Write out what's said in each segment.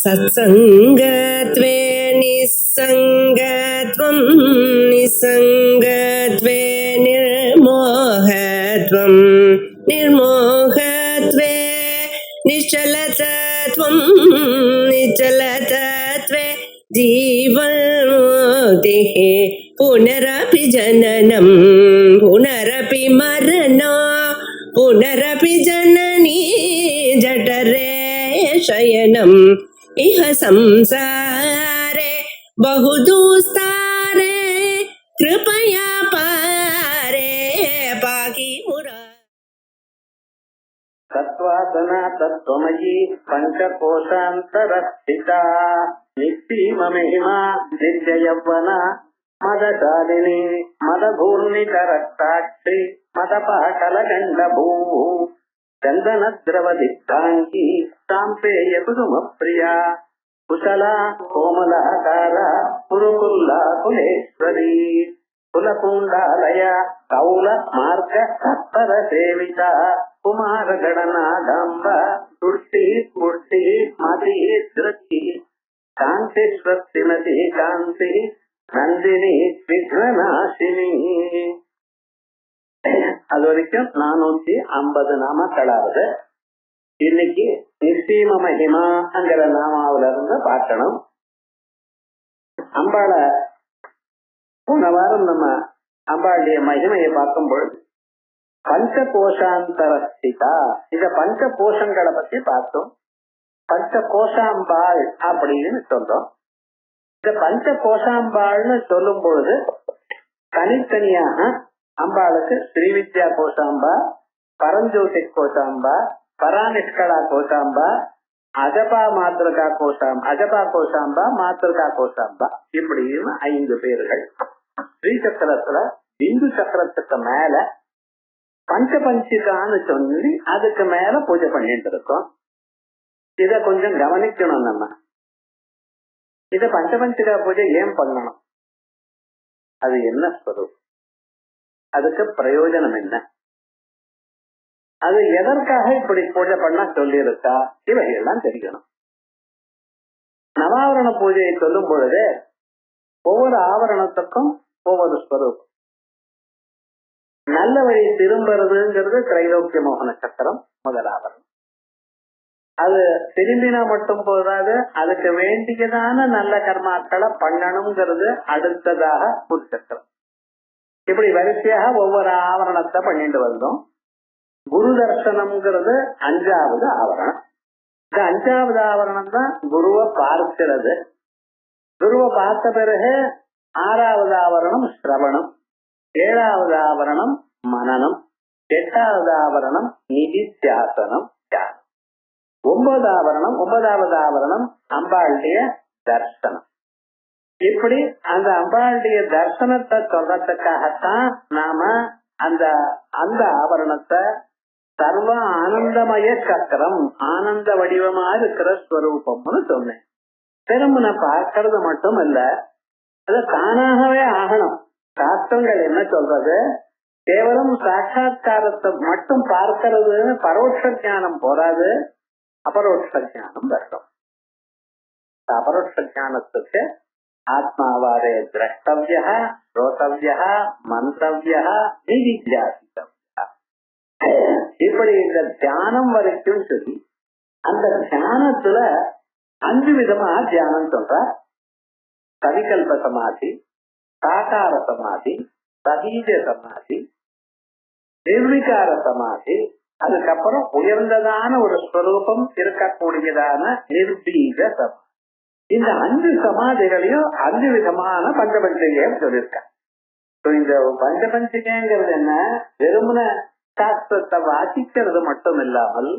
सत्सङ्गत्वे निस्सङ्गत्वं निस्सङ्गत्वे निर्मोहत्वं निर्मोहत्वे निश्चलतत्वं निश्चलतत्वे जीवन्मुक्तिः पुनरपि जननं पुनरपि मरणं पुनरपि जननी जठरे शयनम् इह संसारे बहुदुस्तारे कृपया पारे पाहि मुरा तत्त्वादना तत्त्वमयी पंचकोशान्तरस्थिता निस्सीममहिमा नित्ययौवना मदशालिनी मदभूर्णितरक्ताक्षि मदपाटलगण्डभूः चन्दनद्रवदिग्धाङ्गी साम्पेय कुसुमप्रिया कुशला कोमलाकारा कुरुकुल्ला कुलेश्वरी कुलकुण्डालय कौल मार्ग तत्पर सेविता कुमारगणनादाम्ब तुष्टि पुष्टि मति धृति कान्ति स्वस्तिमति कान्ति नन्दिनी विघ्ननाशिनी. அது வரைக்கும் 450 நாமக்களாவது. இன்னைக்கு நிசீம மகிமாங்கிற நாமாவில இருந்து பார்க்கணும். அம்பாள போன வாரம் நம்ம அம்பாளுடைய மகிமையை பார்க்கும் பொழுது பஞ்ச கோஷாந்தரஸ்திதா, இந்த பஞ்ச கோஷங்களை பத்தி பார்த்தோம். பஞ்ச கோஷாம்பாள் அப்படின்னு சொல்றோம். இந்த பஞ்ச கோஷாம்பாள்னு சொல்லும் பொழுது தனித்தனியாக அம்பாளுக்கு ஸ்ரீவித்யா கோஷாம்பா, பரஞ்சோதி கோஷாம்பா, பராநிஷ்கலா கோஷாம்பா, அஜபா மாத்திருகா கோஷாம்பா, அஜபா கோஷாம்பா, மாத்திருகா கோஷாம்பா, இப்படின்னு 5 பேர்கள். ஸ்ரீ சக்கரத்துல இந்து சக்கரத்துக்கு மேல பஞ்சபஞ்சிகான்னு சொல்லி அதுக்கு மேல பூஜை பண்ணிட்டு இருக்கோம். இத கொஞ்சம் கவனிக்கணும். நம்ம இத பஞ்சபஞ்சிகா பூஜை ஏன் பண்ணணும், அது என்ன ஸ்வரூபம், அதுக்கு பிரயோஜனம் என்ன, அது எதற்காக இப்படி பூஜை பண்ண சொல்லி இருக்கா, இவைகள்லாம் தெரியணும். நவாவரண பூஜையை சொல்லும் பொழுது ஒவ்வொரு ஆவரணத்துக்கும் ஒவ்வொரு ஸ்வரூபம். நல்ல வழி திரும்புறதுங்கிறது திரைலோக்கிய மோகன சக்கரம் முதல் ஆவரணம். அது திரும்பினா மட்டும் போதாது, அதுக்கு வேண்டியதான நல்ல கர்மாக்களை பண்ணணுங்கிறது அடுத்ததாக புற்சக்கரம். இப்படி வரிசையாக ஒவ்வொரு ஆவரணத்தை பண்ணிட்டு வந்தோம். குரு தர்சனம்ங்கிறது 5வது ஆவரணம். இந்த 5வது ஆவரணம் தான் குருவை பார்க்கிறது. குருவை பார்த்த பிறகு 6வது ஆவரணம் ஸ்ரவணம், 7வது ஆவரணம் மனனம், 8வது ஆவரணம் நிதித்தியாசனம் தியானம், 9வது ஆவரணம் அம்பாளுடைய தர்சனம். இப்படி அந்த அம்பாளுடைய தர்சனத்தை சொல்றதுக்காகத்தான் நாம அந்த அந்த ஆவரணத்தை சர்வ ஆனந்தமய சக்கரம், ஆனந்த வடிவமா இருக்கிற ஸ்வரூபம்னு சொன்னேன். திரும்ப பார்க்கறது மட்டும் இல்ல, அது தானாகவே ஆகணும். சாஸ்திரங்கள் என்ன சொல்றது, கேவலம் சாட்சா்காரத்தை மட்டும் பார்க்கறதுன்னு பரோட்ச ஞானம் போராது, அபரோட்ச ஞானம் வரணும். அபரோட்ச ஞானத்துக்கு ஆத்மாவாரே திரஷ்டவ்யா, ஸ்ரோதவ்யா, மந்தவ்யா, நிதித்தியாசித்தவ்யா, இப்படி இந்த தியானம் வரைக்கும் சொல்லி அந்த தியானத்துல 5 விதமா தியானம் சொல்ற. சவிகல்ப சமாதி, சாகார சமாதி, சதீஜ சமாதி, நிர்விகார சமாதி, அதுக்கப்புறம் உயர்ந்ததான ஒரு ஸ்வரூபம் இருக்கக்கூடியதான நிர்பீஜ சமாதி. இந்த 5 சமாதிகளையும் 5 விதமான பஞ்சபஞ்சிகைன்னு சொல்லியிருக்க. இந்த பஞ்சபஞ்சிகைங்கிறது என்ன, வெறுமன சாஸ்திரத்தை வாசிக்கிறது மட்டும் இல்லாமல்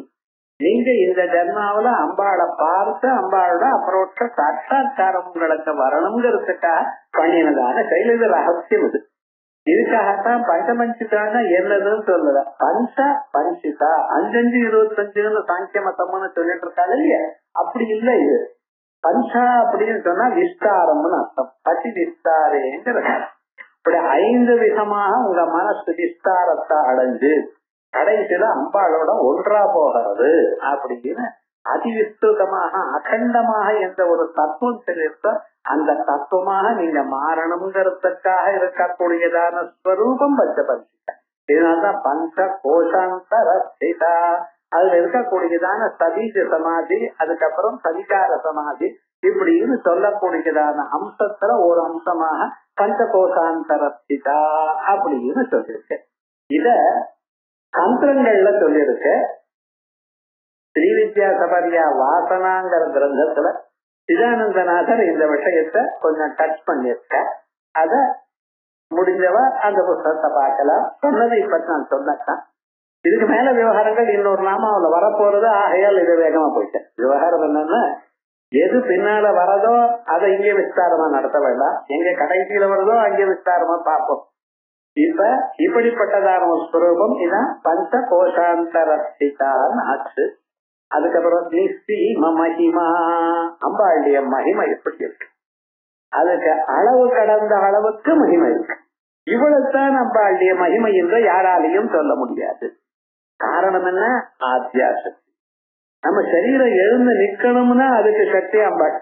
நீங்க இந்த ஜென்மாவில அம்பாளை பார்த்து அம்பாளோட அப்புறோட்ட சாட்சா்காரம் உங்களுக்கு வரணுங்கிறதுக்காக பண்ணினதான செயல். இது ரகசியம். இது இதுக்காகத்தான் பஞ்சபஞ்சிகான்னா என்னதுன்னு சொல்லல. பஞ்ச பஞ்சிகா 5-5-25 சாங்கிய மதம்னு சொல்லிட்டு இருக்காங்க இல்லையா, அப்படி இல்லை. இது பஞ்சா அப்படின்னு சொன்னா விஸ்தாரம்னு அர்த்தம். பசி விஸ்தாரேங்கிற இப்படி 5 விதமாக உங்க மனசு விஸ்தாரத்தை அடைஞ்சு கடைசியில அம்பாளோட ஒன்றா போகிறது அப்படின்னு அதிவிஸ்தృதமாக அகண்டமாக என்ற ஒரு தத்துவம் தெரிவித்த அந்த தத்துவமாக நீங்க மாறணுங்கிறதுக்காக இருக்கக்கூடியதான ஸ்வரூபம் பஞ்சபஞ்சிகா. இதனால்தான் பஞ்ச கோஷாந்தரஸ்திதா. அதுல இருக்கக்கூடியதான சதீஜ சமாதி, அதுக்கப்புறம் சதிகார சமாதி, இப்படின்னு சொல்லக்கூடியதான அம்சத்துல ஒரு அம்சமாக பஞ்ச கோஷாந்தரஸ்திதா அப்படின்னு சொல்லிருக்கு. இத தந்திரங்கள்ல சொல்லிருக்கு. ஸ்ரீவித்யா சபரியா வாசனாங்கிற கிரந்தத்துல சிதானந்தநாதர் இந்த விஷயத்த கொஞ்சம் டச் பண்ணிருக்க. அத முடிஞ்சவ அந்த புத்தகத்தை பார்க்கலாம். சொன்னதை இப்ப நான் சொன்னேன். இதுக்கு மேல விவகாரங்கள் இன்னொரு நாமாவில வரப்போறது. ஆகையால் இது வேகமா போயிட்டேன். விவகாரம் என்னன்னா, எது பின்னால வரதோ அதை இங்கே விஸ்தாரமா நடத்த வேண்டாம். எங்க கடைசியில வருதோ அங்கே விஸ்தாரமா பார்ப்போம். இப்ப இப்படிப்பட்டதான ஒரு ஸ்வரூபம் இதான் பஞ்ச கோஷாந்தரஸ்திதான்னு ஆச்சு. அதுக்கப்புறம் நிஸ்ஸீம மகிமா, அம்பாளுடைய மகிமை எப்படி இருக்கு, அதுக்கு அளவு கடந்த அளவுக்கு மகிமை இருக்கு. இவ்வளவுதான் அம்பாளுடைய மகிமை என்று யாராலையும் சொல்ல முடியாது. காரணம் என்ன? ஆத்தியாசக்தி. நம்ம சரீரம் எழுந்து நிக்கணும்னா அதுக்கு சக்தி அம்பாள்.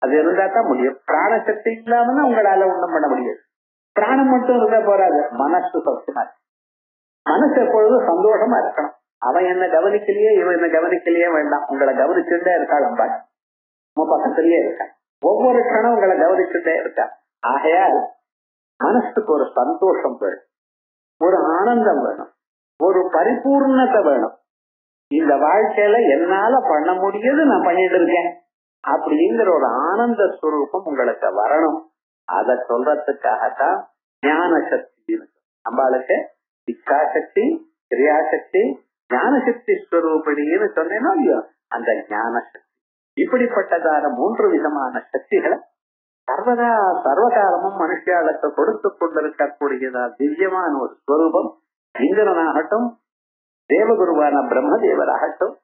அது இருந்தா தான் முடியும். பிராணசக்தி இல்லாமன்னா உங்களால ஒண்ணும் பண்ண முடியாது. பிராணம் மட்டும் இருந்தா போறாது, மனசு சௌக்கியமா இருக்கு. மனசு எப்பொழுதும் சந்தோஷமா இருக்கணும். அவன் என்ன கவனிக்கலையே, இவன் என்ன கவனிக்கலையே வேண்டாம், உங்களை கவனிச்சுட்டே இருக்காள் அம்பாள். உங்க பக்கத்திலேயே இருக்கா, ஒவ்வொரு கணம் உங்களை கவனிச்சுட்டே இருக்கா. ஆகையால் மனசுக்கு ஒரு சந்தோஷம் வேணும், ஒரு ஆனந்தம் வேணும், ஒரு பரிபூர்ணத்தை வேணும். இந்த வாழ்க்கையில என்னால பண்ண முடியாது, நான் பண்ணிட்டு இருக்கேன் அப்படிங்கிற ஒரு ஆனந்த ஸ்வரூபம் உங்களுக்கு வரணும். அதை சொல்றதுக்காகத்தான் ஞான சக்தி அம்பாளுக்கு இச்சாசக்தி, கிரியாசக்தி, ஞானசக்தி ஸ்வரூபிணின்னு சொன்னேன்னா இல்லையோ, அந்த ஞான சக்தி. இப்படிப்பட்டதான 3 விதமான சக்திகளை சர்வதா சர்வகாலமும் மனுஷாளுக்கு கொடுத்து கொண்டிருக்கக்கூடியதா திவ்யமான ஒரு ஸ்வரூபம். இந்திரனாகட்டும், தேவகுருவான பிரம்மதேவராகட்டும்,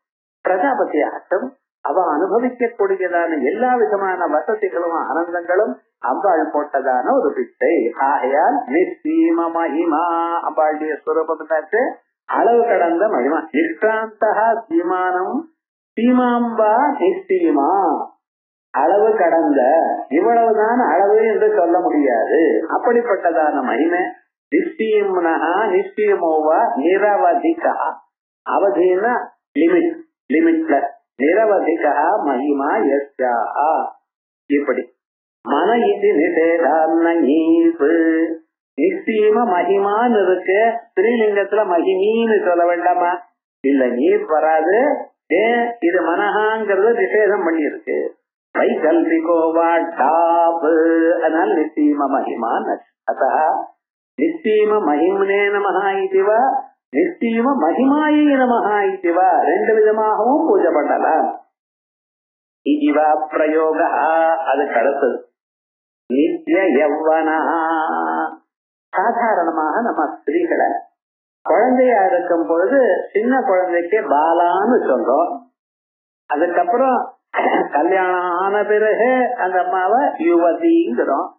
பிரஜாபதி ஆகட்டும், அவ அனுபவிக்கக்கூடியதான எல்லா விதமான வசதிகளும் ஆனந்தங்களும் அம்பாள் போட்டதான ஒரு பிச்சை. ஆகையால் நிஸ்ஸீம மகிமா, அம்பாளுடைய ஸ்வரூபம் தாச்சு அளவு கடந்த மகிமா. நிஷ்டாந்தா சீமானம் சீமாம்பா நிஸ்ஸீமா, அளவு கடந்த, இவ்வளவுதான் அளவு என்று சொல்ல முடியாது. அப்படிப்பட்டதான மகிமை. நிஸ்ஸீம்னஹா நிஸ்ஸீமோவா நிரவதிகா, அவதினா லிமிட், லிமிட்லெஸ், நிரவதிகா மகிமா யஸ்யா. இப்படி மன இது நிஷேதான்னீப்பு நிஸ்ஸீம மகிமான்னு இருக்கு. ஸ்ரீலிங்கத்துல மகிமீன்னு சொல்ல வேண்டாமா? இல்ல, நீர் வராது. ஏன்? இது மனஹாங்கிறது நிஷேதம் பண்ணி இருக்கு. வைகல்பிகோவா டாப், அதனால நிஸ்ஸீம மகிமான்னு. அத நிஸ்ஸீம மகிம்னே நமஹா இதுவா, நிஸ்ஸீம மகிமாயி நமஹா இதுவா, 2 விதமாகவும் பூஜை பண்ணலாம். இதுவா பிரயோக. அதுக்கு அடுத்தது நித்ய யௌவனா. சாதாரணமாக நம்ம ஸ்திரீகளை குழந்தையா இருக்கும் பொழுது சின்ன குழந்தைக்கு பாலான்னு சொல்றோம். அதுக்கப்புறம் கல்யாணம் ஆன பிறகு அந்த அம்மாவை யுவதிங்கிறோம்.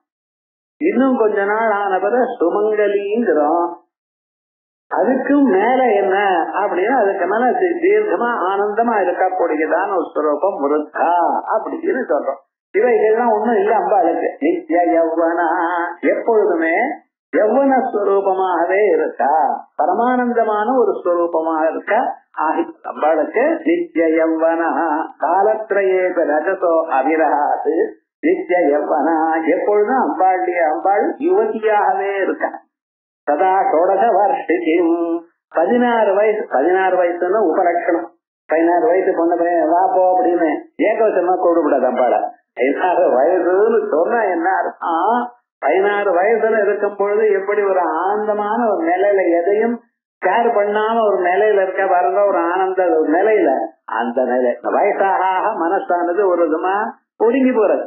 இன்னும் கொஞ்ச நாள் ஆன பிறகு சுமங்கலிங்கிறோம். அதுக்கும் மேல என்ன அப்படின்னா, அதுக்கு மேல தீர்க்கமா ஆனந்தமா இருக்கக்கூடியதான ஒரு ஸ்வரூபம் முருகா அப்படின்னு சொல்றோம். இவைகள்லாம் ஒண்ணும் இல்ல அம்பாளுக்கு. நித்ய யௌவனா, எப்பொழுதுமே யௌவன ஸ்வரூபமாகவே இருக்கா, பரமானந்தமான ஒரு ஸ்வரூபமாக இருக்கா. அம்பாளுக்கு நித்ய யௌவனா, காலத்திரையே ரஜதோ அவிரகாது நித்ய யௌவனா, எப்பொழுதும் அம்பாள் யுவதியாகவே இருக்கா. சதா ஷோடச வார்ஷிகம், 16 வயசு. 16 வயசுன்னு உபலட்சணம். 16 வயசு பொண்ணு பையன் வா போ அப்படின்னு ஏகவசமா கூடக்கூடாது அம்பாள. 16 வயசுன்னு சொன்னா என்ன அர்த்தம்? 16 வயசுல இருக்கும் பொழுது எப்படி ஒரு ஆனந்தமான ஒரு நிலையில, எதையும் கேர் பண்ணாம ஒரு நிலையில இருக்க பாருங்க, ஒரு ஆனந்த ஒரு நிலையில, அந்த நிலை வயசாக மனசானது ஒரு விதமா ஒடுங்கி போறது.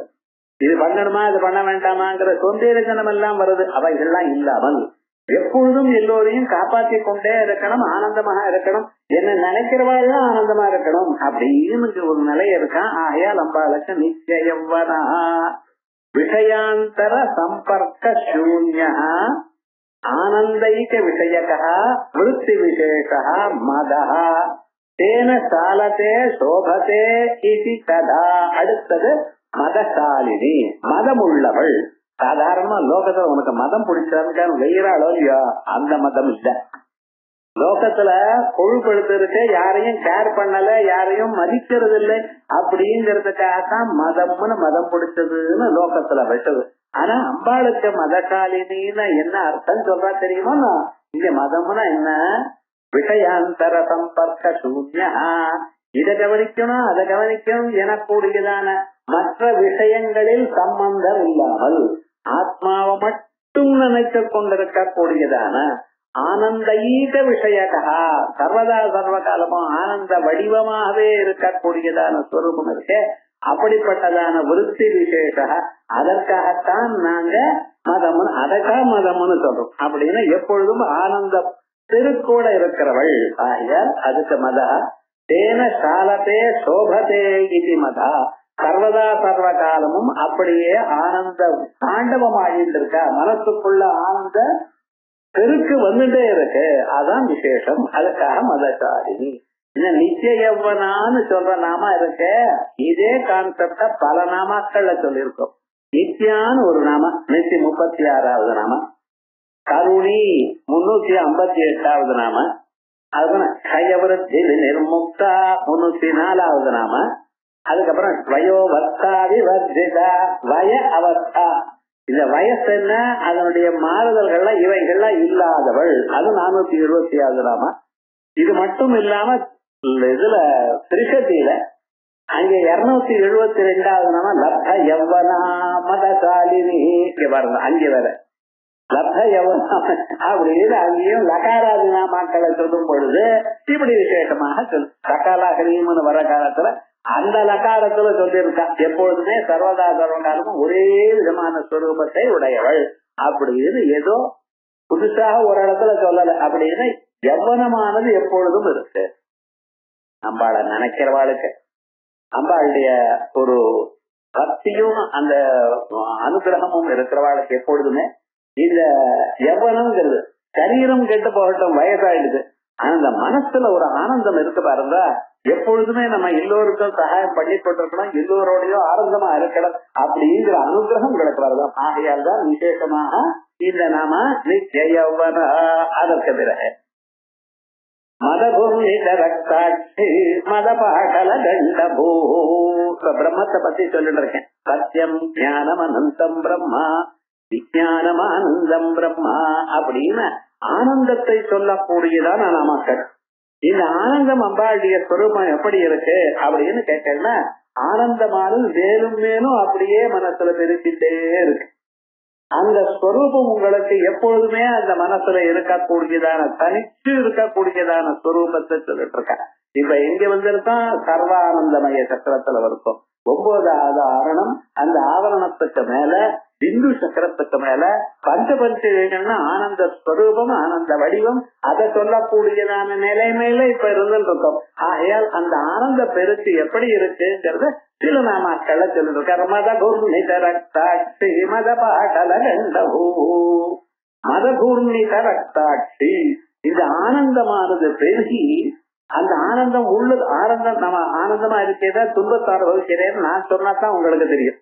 இது பண்ணணுமா இது பண்ண வேண்டாமாங்கிற சொந்தேரித்தனம் எல்லாம் வருது. அவைகள்லாம் இல்லாமல் எப்பொழுதும் எல்லோரையும் காப்பாற்றி கொண்டே இருக்கணும், ஆனந்தமாக இருக்கணும், என்ன நினைக்கிறவாள்லாம் ஆனந்தமா இருக்கணும் அப்படின்னு ஒரு நிலை இருக்கான். ஆகையால் அம்பாளுக்கு நித்ய யௌவனா, விஷயாந்தர சம்பர்க்க சூன்யா, ஆனந்தைக விஷயகா, விருத்தி விசேஷா, மதா, தேன சாலத்தே சோபத்தே இதி கதா. அடுத்தது மதசாலினி, மதமுள்ளவள். சாதாரணமா லோகத்துல உனக்கு மதம் பிடிச்சான்னு வெயிறாளோ இல்லையோ, அந்த மதம் இல்ல. லோகத்துல கொழுப்படுத்திருக்கு, யாரையும் கேர் பண்ணல, யாரையும் மதிக்கிறது இல்லை அப்படிங்கறதுக்காகத்தான் மதம்னு மதம் பிடிச்சதுன்னு லோகத்துல விட்டது. ஆனா அம்பாளுக்கு மதசாலினின்னு என்ன அர்த்தம் சொல்றா தெரியுமா? இங்க மதம்னா என்ன? விஷயாந்தர சம்பர்க்க சூன்யா, இதை கவனிக்கணும் அதை கவனிக்கணும் எனக்கூடியதான மற்ற விஷயங்களில் சம்பந்தம் இல்லாமல் ஆத்மாவை மட்டும் நினைத்து கொண்டிருக்க கூடியதான ஆனந்த ஈக விஷயகா, சர்வதா சர்வகாலமும் ஆனந்த வடிவமாகவே இருக்கக்கூடியதான ஸ்வரூபம் இருக்கு. அப்படிப்பட்டதான விருத்தி விசேஷ, அதற்காகத்தான் நாங்க மதம்னு அதற்காக மதம்னு சொல்றோம். அப்படின்னா எப்பொழுதும் ஆனந்த திருக்கூட இருக்கிறவள். ஆகையால் அதுக்கு மதா. தேன சாலத்தே சோபதே இது மதா, சர்வதா சர்வ காலமும் அப்படியே ஆனந்த தாண்டவம் ஆகிட்டு இருக்கா, மனசுக்குள்ள ஆனந்த பெருக்கு வந்துட்டே இருக்கு. அதான் விசேஷம். அதுக்காக மதசாலினி. நித்திய யௌவனான்னு சொல்ற நாம இருக்க, இதே கான்செப்ட பல நாமாக்கள்ல சொல்லியிருக்கோம். நித்யான்னு ஒரு நாம 136வது நாம, கருணி 358வது நாம, அதுக்கப்புறம் கயவருத்தி நிர்முக்தா 304வது நாம, அதுக்கப்புறம் வயோவஸ்தாவி வர்ஜிதா வய அவஸ்தா. இந்த வயசு என்ன, அதனுடைய மாறுதல்கள்லாம் இவைகள்லாம் இல்லாதவள், அது 426வது நாம. இது மட்டும் இல்லாம இதுல திரிசதியில அங்க 272வது நாம லப்த யௌவனா மதசாலினி. பாருங்க அங்கே வேற லப்த யௌவனா அப்படின்னு அங்கேயும் லகாராதி நாமாக்களை சொல்லும் பொழுது இப்படி விசேஷமாக சொல்லு. லகாலாகரீம்னு வர காலத்துல அந்த லகாரத்துல சொல்லியிருக்கா, எப்பொழுதுமே சர்வதா சர்வகாலமும் ஒரே விதமான ஸ்வரூபத்தை உடையவள் அப்படின்னு. ஏதோ புதுசாக ஒரு இடத்துல சொல்லல. அப்படின்னு யௌவனமானது எப்பொழுதும் இருக்கு. அம்பாளை நினைக்கிறவாளுக்கு அம்பாளுடைய ஒரு பக்தியும் அந்த அனுகிரகமும் இருக்கிறவாளுக்கு எப்பொழுதுமே இந்த யௌவனம்ங்கிறது சரீரம் கெட்டு போகட்டும், வயசாயிடுது, ஆனா அந்த மனசுல ஒரு ஆனந்தம் இருக்கு பாருங்க. எப்பொழுதுமே நம்ம எல்லோருக்கும் சகாயம் பண்ணி கொண்டிருக்கணும், எல்லோரோடையும் ஆனந்தமா இருக்கணும் அப்படிங்கிற அனுகிரகம் கிடைக்கிறது. ஆகையால் தான் விசேஷமாக இந்த நாம நித்திய யௌவன. அதற்கு பிறகு மதபூமித ரக்தாட்சி மத பாகல கண்டபூ. பிரம்மத்தை பத்தி சொல்லிட்டு இருக்கேன். சத்தியம் ஞானம் அனந்தம் பிரம்மா விஜயானம் ஆனந்தம் பிரம்மா அப்படின்னு ஆனந்தத்தை சொல்லக்கூடியதான நாமக்கள். இந்த ஆனந்தம் அம்பாளுடைய ஸ்வரூபம் எப்படி இருக்கு அப்படின்னு கேட்டேன்னா, ஆனந்தமானது மேலும் மேலும் அப்படியே மனசுல பெருக்கிட்டே இருக்கு. அந்த ஸ்வரூபம் உங்களுக்கு எப்பொழுதுமே அந்த மனசுல இருக்கக்கூடியதான தனிச்சு இருக்கக்கூடியதான ஸ்வரூபத்தை சொல்லிட்டு இருக்க. இப்ப எங்க வந்திருக்கோம்? சர்வானந்தமய சக்கரத்துல இருக்கும். 9வது ஆவரணம். அந்த ஆவரணத்துக்கு மேல பிந்து சக்கரத்துக்கு மேல பஞ்சபஞ்சனா ஆனந்த ஸ்வரூபம், ஆனந்த வடிவம், அதை சொல்லக்கூடியதான நிலை மேல இப்ப இருந்துட்டு இருக்கோம். ஆகையால் அந்த ஆனந்த பெருக்கு எப்படி இருக்குங்கிறது சில நாமாக்கள் சொல்லிருக்காரு. மதபூர்ணித ரக்தாட்சி மத பாடல கண்டபூ. மதபூர்ணித ரக்தாட்சி, இந்த ஆனந்தமானது பெருகி அந்த ஆனந்தம் உள்ளது. ஆனந்தம் நம்ம ஆனந்தமா இருக்கிறதா துன்பத்தை அனுபவிக்கிறேன்னு நான் சொன்னாதான் உங்களுக்கு தெரியும்.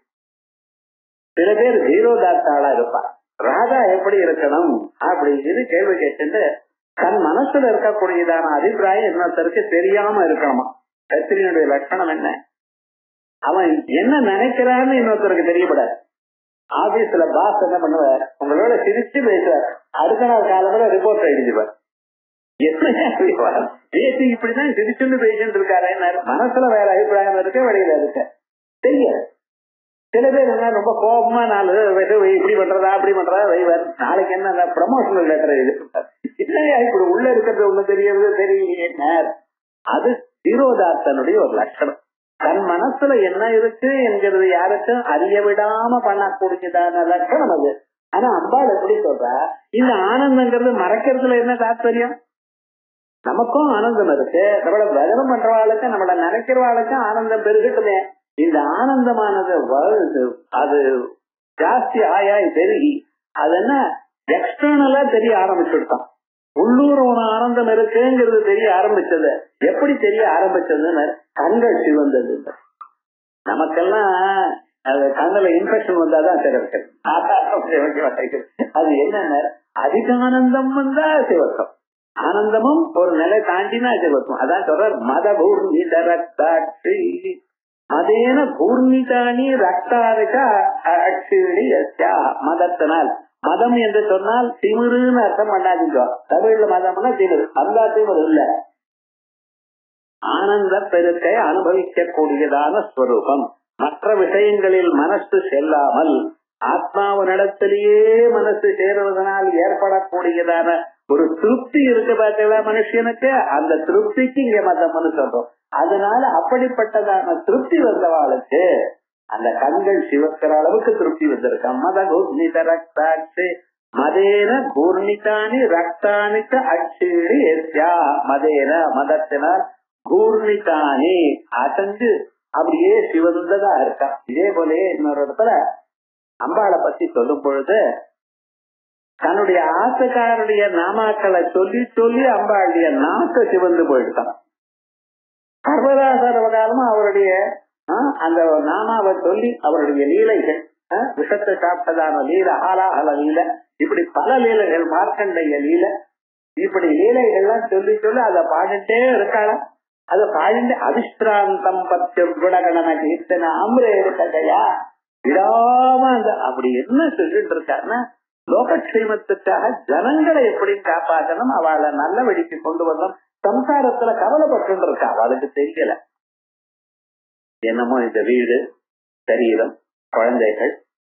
சில பேர் ஜீரோதாத்தாளா இருப்பார். ராதா எப்படி இருக்கணும் அப்படின்னு கேள்வி கேட்டு தன் மனசுல இருக்கக்கூடியதான அபிப்பிராயம் இன்னொருத்தருக்கு தெரியாம இருக்கணுமா. கத்திரியினுடைய லட்சணம் என்ன? அவன் என்ன நினைக்கிறான்னு இன்னொருத்தருக்கு தெரியப்படாது. ஆபீஸ்ல பாஸ் என்ன பண்ணுவார், உங்களோட சிரிச்சு பேசுவார், அடுத்த நாள் காலத்துல ரிப்போர்ட் எழுதிவார். பேசி இப்படிதான் சிரிச்சுன்னு பேசிட்டு இருக்காரு. மனசுல வேற அபிப்பிராயம் இருக்க, வெளியில இருக்க தெரியாது. சில பேர் என்ன ரொம்ப கோபமா நாலு இப்படி பண்றதா அப்படி பண்றதா வைவர், நாளைக்கு என்ன ப்ரமோஷனல் லெட்டர் எழுதி இல்லையா, இப்படி உள்ள இருக்கிறது ஒண்ணு தெரியாது தெரியலையே. அது ஜீரோதார்த்தனுடைய ஒரு லட்சணம். தன் மனசுல என்ன இருக்கு என்கிறது யாருக்கும் அறிய விடாம பண்ணக்கூடியதான லட்சணம் அது. ஆனா அம்பாள் எப்படி சொல்றா, இந்த ஆனந்தங்கிறது மறைக்கிறதுல என்ன தாத்பரியம்? நமக்கும் ஆனந்தம் இருக்கு, நம்மள வதனம் பண்றவாளுக்கு நம்மள நினைக்கிறவாளுக்கும் ஆனந்தம் பெருகட்டுமே. இந்த ஆனந்தமானது அது ஜாஸ்தி ஆயாய் பெருகி அது என்ன எக்ஸ்டர்னலா தெரிய ஆரம்பிச்சுட்டான். உள்ளூர் ஒரு ஆனந்தம் இருக்குங்கிறது தெரிய ஆரம்பிச்சது. எப்படி தெரிய ஆரம்பிச்சதுன்னு கண்கள் சிவந்தது. நமக்கெல்லாம் அது கண்ணுல இன்ஃபெக்ஷன் வந்தாதான் சிறப்பு. அது என்னன்னா அதிகானந்தம் வந்தா சிவக்கம், ஆனந்தமும் ஒரு நிலை தாண்டினா சிவக்கம். அதான் சொல்றார் மத பூர்ணித ரக்தாட்சி மதேன பூர்ணிதானி ரக்தாரிக அட்சிழி மதத்தினால். மதம் என்று சொன்னால் திமிருன்னு அர்த்தம் பண்ணாதீங்க. தமிழ்ல மதம்னா திமிரு, அந்த திமிரு இல்ல. ஆனந்த பெருக்கை அனுபவிக்க கூடியதான ஸ்வரூபம். மற்ற விஷயங்களில் மனசு செல்லாமல் ஆத்மாவனிடத்திலேயே மனசு சேருவதனால் ஏற்படக்கூடியதான ஒரு திருப்தி இருக்கு பார்த்தீங்களா மனுஷனுக்கு, அந்த திருப்திக்கு இங்க மதம்னு சொல்றோம். அதனால அப்படிப்பட்டதான திருப்தி வந்தவாளுக்கு அந்த கண்கள் சிவக்கிற அளவுக்கு திருப்தி வந்திருக்கான். மத கூர்ணித ரக்தாட்சி மதேன கூர்ணிதானி ரக்தானிக்க அட்சீடி எஸ்யா மதேன மதத்தினால் கூர்ணிதானி அசஞ்சு அப்படியே சிவந்ததா இருக்கா. இதே போலயே இன்னொரு இடத்துல அம்பாளை பத்தி சொல்லும் பொழுது தன்னுடைய ஆசைக்காரருடைய நாமாக்களை சொல்லி சொல்லி அம்பாளுடைய நாக்க சிவந்து போயிட்டான். சர்வதா சர்வகாலமும் அவருடைய அந்த நாமாவை சொல்லி அவருடைய லீலைகள், விஷத்தை சாப்பிட்டதான லீல, ஆலாஹல லீல, இப்படி பல லீலைகள், மார்க்கண்டைய லீல, இப்படி லீலைகள்லாம் சொல்லி சொல்லி அதை பாடிட்டே இருக்காளா. அதை பாடிட்டு அவிஸ்ராந்தம் பத்திய குணகணன கீர்த்தன அம்ரே இருக்கையா விடாம அந்த அப்படி என்ன சொல்லிட்டு இருக்காருன்னா லோகக்ஷேமத்துக்காக ஜனங்களை எப்படி காப்பாற்றணும், அவளை நல்ல வழிக்கு கொண்டு வரணும். சம்சாரத்துல கவலைப்பட்டு இருக்கா. அவளுக்கு தெரியல என்னமோ இந்த வீடு, சரீரம், குழந்தைகள்,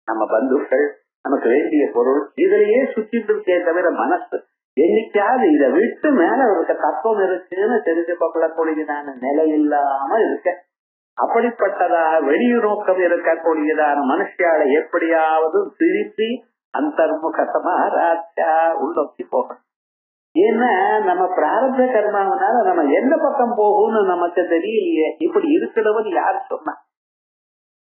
நம்ம பந்துக்கள், நமக்கு வேண்டிய பொருள் இதுலயே சுத்திட்டு இருக்கே தவிர மனசு என்னைக்காவது இதை விட்டு மேல அவருக்கு தத்துவம் இருக்குன்னு தெரிஞ்சு கொள்ளக்கூடியதான நிலை இல்லாம இருக்க. அப்படிப்பட்டதா வெளி நோக்கம் இருக்கக்கூடியதான மனுஷியால எப்படியாவது திருப்பி அந்தர்முகமா ராஜா உள்நோக்கி போகணும். ஏன்னா நம்ம பிராரப்த கர்மாவனால நம்ம எந்த பக்கம் போகும்னு நமக்கு தெரியலையே. இப்படி இருக்கிறவன் யார் சொன்னா?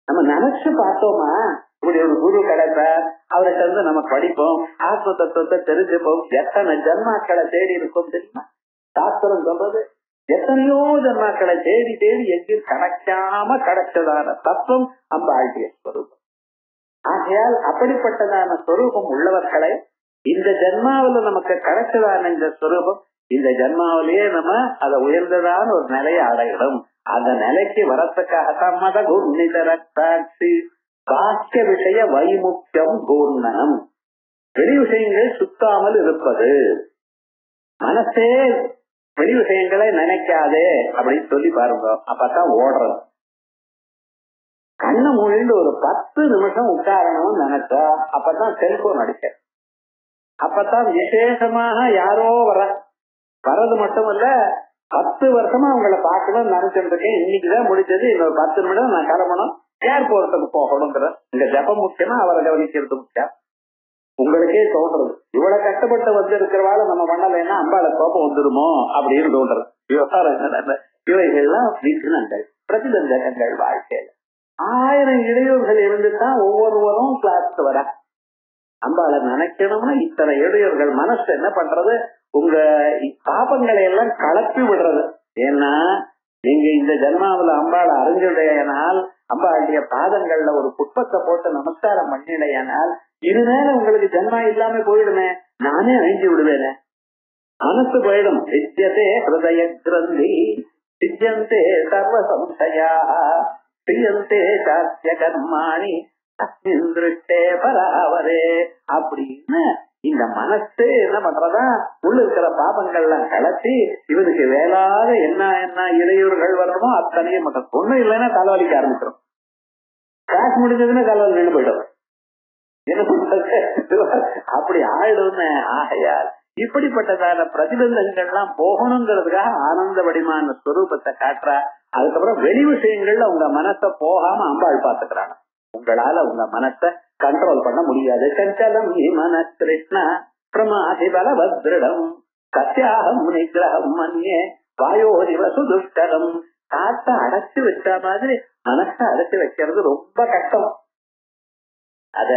நம்ம நினைச்சு பார்த்தோமா? இப்படி ஒரு குரு கிடைப்பார், அவர்கிட்ட இருந்து நம்ம படிப்போம், ஆத்ம தத்துவத்தை தெரிஞ்சுப்போம். எத்தனை ஜன்மாக்களை தேடி இருக்கும் தெரியுமா? சாஸ்திரம் சொல்றது எத்தனையோ ஜன்மாக்களை தேடி தேடி எங்கும் கிடைக்காம கிடைச்சதான தத்துவம் அம்பாளுடைய ஸ்வரூபம். ஆகையால் அப்படிப்பட்டதான ஸ்வரூபம் உள்ளவர்களை இந்த ஜன்மாவில நமக்கு கிடைச்சதான இந்த ஸ்வரூபம் இந்த ஜன்மாவிலேயே நம்ம அதை உயர்ந்ததான ஒரு நிலையை அடையிடும். அந்த நிலைக்கு வரத்துக்காகத்தான் மத குர்ணிதரத்தாட்சி பாக்கிய விஷய வைமுக்கியம் கூர்ணனம். வெளி விஷயங்கள் சுத்தாமல் இருப்பது, மனசே வெளி விஷயங்களை நினைக்காதே அப்படின்னு சொல்லி பாருங்க. அப்பதான் ஓடுறது. கண்ணு மூழ்கிட்டு ஒரு 10 நிமிஷம் உட்காரணும்னு நினைச்சா அப்பதான் செல்போன் அடிக்க, அப்பதான் விசேஷமாக யாரோ வர்றது மட்டும் இல்ல, 10 வருஷமா அவங்களை பார்க்கணும்னு நினைச்சிட்டு இருக்கேன். இன்னைக்குதான் முடிச்சது, இன்னொரு 10 நிமிடம் நான் கிளம்பணும், ஏர்போர்ட்டுக்கு போகணுங்கிற இந்த ஜபம் முக்கியமா, அவரை கவனிக்கிறது முக்கியம். உங்களுக்கே தோன்றது இவ்வளவு கஷ்டப்பட்டு வந்து இருக்கிறவாள் நம்ம பண்ணலைன்னா அம்பாளை கோபம் வந்துடுமோ அப்படின்னு தோன்றது. இவைகள்லாம் விக்னங்கள், பிரதிபந்தகங்கள் வாழ்க்கையில. 1000 இடையூறுகள் இருந்துதான் ஒவ்வொருவரும் கிளாஸ்க்கு வர. அம்பாளை நினைக்கணும்னா இத்தனை இடையூறுகள். மனசு என்ன பண்றது? உங்க பாபங்களை எல்லாம் கலப்பி விடுறது. ஏன்னா நீங்க இந்த ஜன்மாவில அம்பாளை அறிஞ்சுடையானால், அம்பாளுடைய பாதங்கள்ல ஒரு புஷ்பத்தை போட்டு நமஸ்காரம் பண்ணிடையானால், இதுமேல உங்களுக்கு ஜன்மா இல்லாம போயிடுமே, நானே அழிஞ்சு விடுவேனே, மனசு போயிடும். சித்தியதே ஹிருதய கிரந்தி சித்தியந்தே சர்வ சம்சயா பிரியந்தே சாத்திய கர்மாணி தஸ்மின் திருஷ்டே பராவரே அப்படின்னு இந்த மனசு என்ன பண்றதா, உள்ள இருக்கிற பாபங்கள்லாம் கலத்தி இவனுக்கு வேளாத என்ன என்ன இடையூறுகள் வரணுமோ அத்தனையும் மட்டும். ஒண்ணும் இல்லைன்னா தலைவலிக்க ஆரம்பிச்சிடும். கிளாஸ் முடிஞ்சதுன்னா தலைவலி நின்று போயிடும். என்ன பண்றது? அப்படி ஆயிடும்னு. ஆகையால் இப்படிப்பட்டதான பிரதிபந்தங்கள்லாம் போகணுங்கிறதுக்காக ஆனந்த வடிமான ஸ்வரூபத்தை காட்டுறா. அதுக்கப்புறம் வெளி விஷயங்கள்ல உங்க மனசை போகாம அம்பாள் பாத்துக்கிறாங்க. உங்களால உங்க மனசை கண்ட்ரோல் பண்ண முடியாது. சஞ்சலம் மன கிருஷ்ணா பிரமாதி பலவத்ரிடம் சத்தியாகம் நிகிரகம் மன்யே வாயோரிவ சுதுஷ்கரம். காற்றை அடைச்சு வச்ச மாதிரி மனசை அடைச்சு வைக்கிறது ரொம்ப கஷ்டம். அத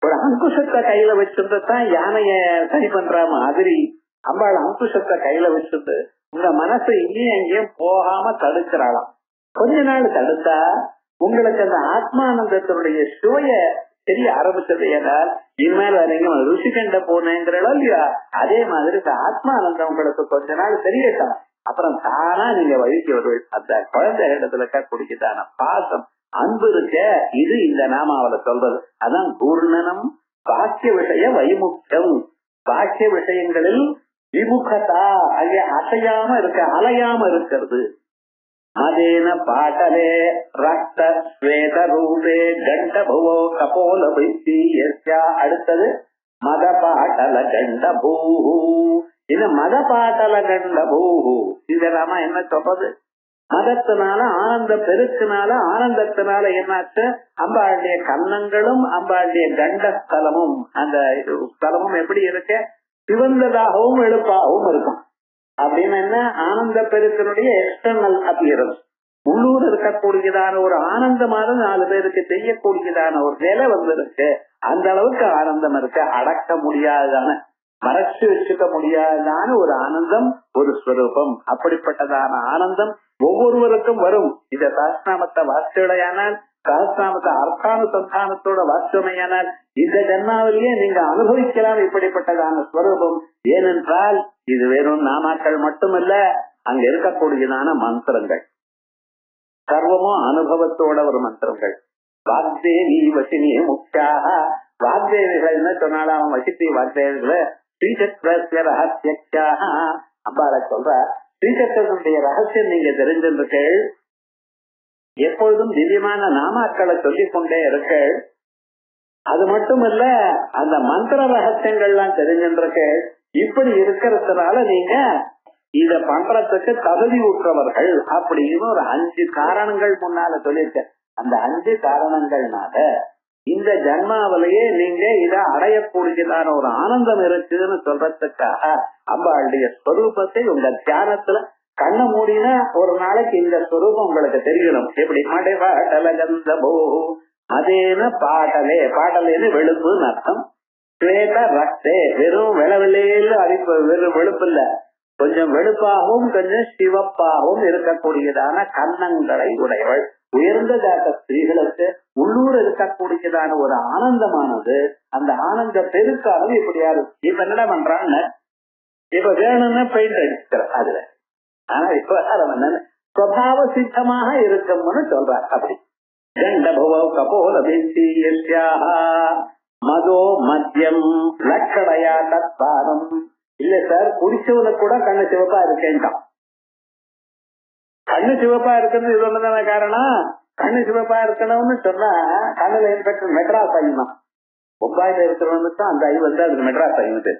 ஒரு அங்குஷத்தை கையில வச்சிருந்துதான் யானைய சரி பண்ற மாதிரி அம்பாள் அங்குஷத்தை கையில வச்சிருந்து உங்க மனசை இங்கேயும் அங்கேயும் போகாம தடுக்கிறாளாம். கொஞ்ச நாள் தடுத்தா உங்களுக்கு அந்த ஆத்மானந்தத்தினுடைய சுவைய தெரிய ஆரம்பிச்சது. ஏனால் இனிமேல் வரைக்கும் ருசி கண்ட போனேங்கிறோ இல்லையா, அதே மாதிரி இந்த ஆத்மானந்தம் உங்களுக்கு கொஞ்ச நாள் தெரியட்டும், அப்புறம் தானா நீங்க வழிக்கு வருவீங்க. அந்த குழந்தை இடத்துல இருக்கக்கூடியதான பாசம் அன்பு இருக்க, இது இந்த நாமாவில சொல்றது. அதான் பூர்ணனம் பாக்கிய விஷய வைமுக்கியம். பாக்கிய விஷயங்களில் விமுகதா, அங்கே அசையாம இருக்க, அலையாம இருக்கிறது. அதேன பாட்டலே ரக்த ஸ்வேத ரூபே கண்ட புவோ கபோல வைத்தி. அடுத்தது மத பாட்டல கண்ட பூஹு. இது மத பாட்டல கண்ட பூஹு. இதெல்லாமா என்ன சொல்றது? மதத்தினால ஆனந்த பெருக்கினால ஆனந்தத்தினால என்னாச்சு, அம்பாளுடைய கன்னங்களும் அம்பாளுடைய கண்ட ஸ்தலமும், அந்த ஸ்தலமும் எப்படி இருக்க, சிவந்ததாகவும் எழுப்பாகவும் இருக்கும். அப்படின்னு என்ன, ஆனந்த பெருக்கினுடைய எக்ஸ்டர்னல் அப்பியரன்ஸ். உள்ளூர் இருக்கக்கூடியதான ஒரு ஆனந்தமான 4 பேருக்கு செய்யக்கூடியதான ஒரு நிலை இருக்கு. அந்த அளவுக்கு ஆனந்தம் இருக்கு. அடக்க முடியாதான, மறைச்சு வச்சுக்க முடியாதான ஒரு ஆனந்தம், ஒரு ஸ்வரூபம். அப்படிப்பட்டதான ஆனந்தம் ஒவ்வொருவருக்கும் வரும். இத சாஸ்திரநாமத்தை வாசியடையானால், சாஸ்திரநாமத்தை அர்த்தானுசந்தானத்தோட வாசியமையானால் இந்த ஜன்மாவிலேயே நீங்க அனுபவிக்கலாம் இப்படிப்பட்டதான ஸ்வரூபம். ஏனென்றால் இது வெறும் நாமாக்கள் மட்டுமல்ல, அங்க இருக்கக்கூடியதான மந்திரங்கள் சர்வமும் அனுபவத்தோட ஒரு மந்திரங்கள். வாக்தேவி வசினி முக்கியாக. வாக்தேவிகள் என்ன சொன்னாலும் வசித்தி வாக்தேவிகளை ஸ்ரீசக்கரஸ்ய ரகசியாக அம்பாள சொல்ற. ஸ்ரீசக்கரனுடைய ரகசியம் நீங்க தெரிஞ்சிருக்கீள். எப்பொழுதும் திவ்யமான நாமாக்களை சொல்லிக் கொண்டே இருக்கீள். அது மட்டுமல்ல, அந்த மந்திர ரகசியங்கள்லாம் தெரிஞ்சிருக்கீள். இப்படி இருக்கிறதுனால நீங்க இத பண்றதுக்கு தகுதி ஊற்றவர்கள் அப்படின்னு ஒரு 5 காரணங்கள் முன்னால சொல்லியிருக்க. அந்த 5 காரணங்கள்னால இந்த ஜன்மாவிலேயே நீங்க இத அடையக்கூடியதான ஒரு ஆனந்தம் இருக்குன்னு சொல்றதுக்காக அம்பாளுடைய ஸ்வரூபத்தை உங்க தியானத்துல கண்ண மூடினா ஒரு நாளைக்கு இந்த ஸ்வரூபம் உங்களுக்கு தெரியணும். எப்படி மடைவாடலகந்தபோ அதேன பாட்டலே. பாட்டலேன்னு வெளுப்புன்னு அர்த்தம். ஸ்வேத ரக்தே, வெறும் வெளவெளியில அடிப்பு, வெறும் வெளுப்பு இல்ல, கொஞ்சம் வெளுப்பாகவும் கொஞ்சம் சிவப்பாகவும் இருக்கக்கூடியதான கன்னங்களை உடையவள். உயர்ந்த ஜாத ஸ்திரீகளுக்கு உள்ளூர் இருக்கக்கூடியதான ஒரு ஆனந்தமானது, அந்த ஆனந்த பெருக்கானது இப்படியாரு. இப்ப என்ன பண்றான்னு, இப்ப வேணும்னு பெயிண்ட் அடிச்சுக்கிற அதுல. ஆனா இப்ப சுவாவ சித்தமாக இருக்கும்னு சொல்றார். அப்படி கண்டபுவ கபோல மதோ மத்தியம் லட்சணையா தத்பாரம். இல்ல சார், குடிச்சவனுக்கு கூட கண்ணு சிவப்பா இருக்கேன்ட்டான். கண்ணு சிவப்பா இருக்கிறது இது ஒண்ணுதான காரணம். கண்ணு சிவப்பா இருக்கணும்னு சொன்னா கண்ணுல இன்ஸ்பெக்டர் மெட்ராஸ் ஆகிதான். மும்பாயில இருக்கிறவனுக்கு அந்த ஐ வந்து அதுக்கு மெட்ராஸ் ஆகினது.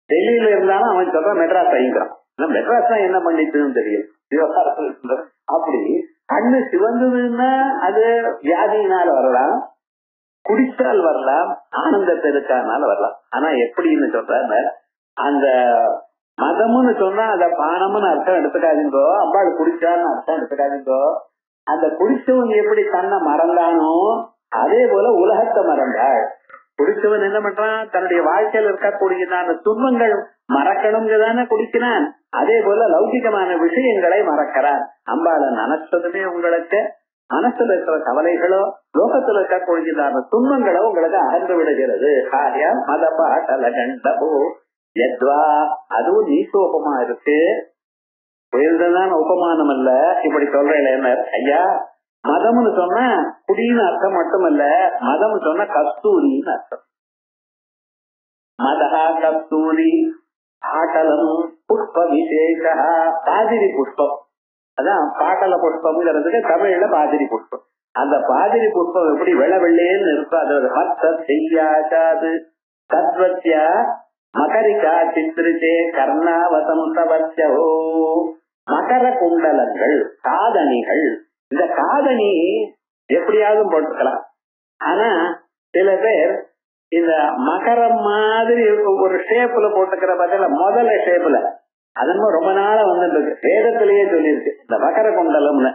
டெல்லியில இருந்தாலும் அவன் சொல்றான் மெட்ராஸ் ஆகிக்கிறான். மெட்ராஸ் தான் என்ன பண்ணிட்டுன்னு தெரியும். அப்படி கண்ணு சிவந்ததுன்னா அது வியாதியினால வரலாம், குடிச்சால் வரலாம், ஆனந்த பெருக்கானால வரலாம். ஆனா எப்படின்னு சொல்றாங்க, அந்த மதம்னு சொன்னா அத பானம்னு அர்த்தம் எடுத்துக்காதீங்கோ, அம்பாள் குடிச்சான்னு அர்த்தம் எடுத்துக்காதீங்கோ. அந்த குடிச்சவன் எப்படி தன்னை மறந்தானோ அதே போல உலகத்தை மறந்தாள். குடிச்சவன் என்ன பண்றான், தன்னுடைய வாழ்க்கையில் இருக்கக்கூடியதான துன்பங்கள் மறக்கணும்தானே குடிக்கிறான். அதே போல லௌகிகமான விஷயங்களை மறக்கிறான். அம்பாளை நினைச்சதுமே உங்களுக்கு மனசுல இருக்கிற கவலைகளோ லோகத்துல இருக்கக்கூடியதான துன்பங்களோ உங்களுக்கு அகன்று விடுகிறது. காரியம் மத பாட்டல கண்டபோ எத்வா, அதுவும் நீசோபமா இருக்கு, உயர்ந்ததான உபமானம் அல்ல. இப்படி சொல்றேன் ஐயா, மதம்னு சொன்னா குடின்னு அர்த்தம் மட்டுமல்ல, மதம் சொன்னா கஸ்தூரின்னு அர்த்தம். மதா கஸ்தூரி ஆட்டலம் புஷ்ப விசேஷ. பாதிரி புஷ்பம், அதான் பாட்டல புஷ்பம்ங்கிறதுக்கு தமிழ்ல பாதிரி புஷ்பம். அந்த பாதிரி புஷ்பம் எப்படி வெள்ளவெள்ளேன்னு இருக்கும், அதோட மத்த செய்யாது தத்வத்யா மகரிகா சித்திரிச்சே கர்ணாவசம்சவத்யோ. மகர குண்டலங்கள், காதணிகள். இந்த காதணி எப்படியாவது போட்டுக்கலாம். ஆனா சில பேர் இந்த மகரம் மாதிரி ஒரு ஷேப்ல போட்டுக்கிற பதில முதல்ல ஷேப்ல அதன் ரொம்ப நாள வந்துட்டு இருக்கு. வேதத்திலேயே சொல்லியிருக்கு இந்த மகர குண்டலம்னு.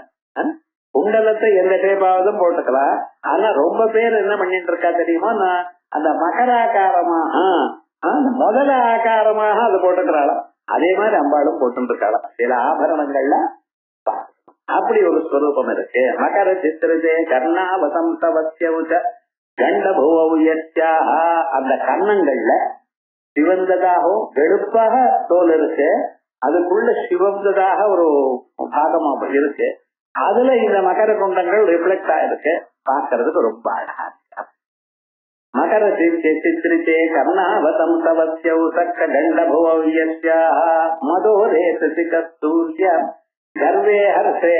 குண்டலத்தை எந்த ஷேப்பாவதும் போட்டுக்கலாம். ஆனா ரொம்ப பேர் என்ன பண்ணிட்டு இருக்கா தெரியுமா, நான் அந்த மகராகாரமாக அந்த முதல ஆகாரமாக அது போட்டுக்கிறாளா, அதே மாதிரி அம்பாளும் போட்டு இருக்காளா. சில ஆபரணங்கள்ல அப்படி ஒரு ஸ்வரூபம் இருக்கு. மகர சித்திரதே கர்ணா வசந்தவசியவுச்ச கண்டபூவா, அந்த கர்ணங்கள்ல சிவந்ததாகவும் வெளுப்பாக தோல் இருக்கு, அதுக்குள்ள சிவந்ததாக ஒரு பாகமா இருக்கு. அதுல இந்த மகர குண்டங்கள் ரிஃப்ளெக்ட் ஆயிருக்கு, பாக்குறதுக்கு ரொம்ப அழகா இருக்கு. மகர சித்திரிச்சே கர்ணாவதம் தவசியௌ சக்க கண்டபூவா மதோரே சூரிய கர்வே ஹர்ஷே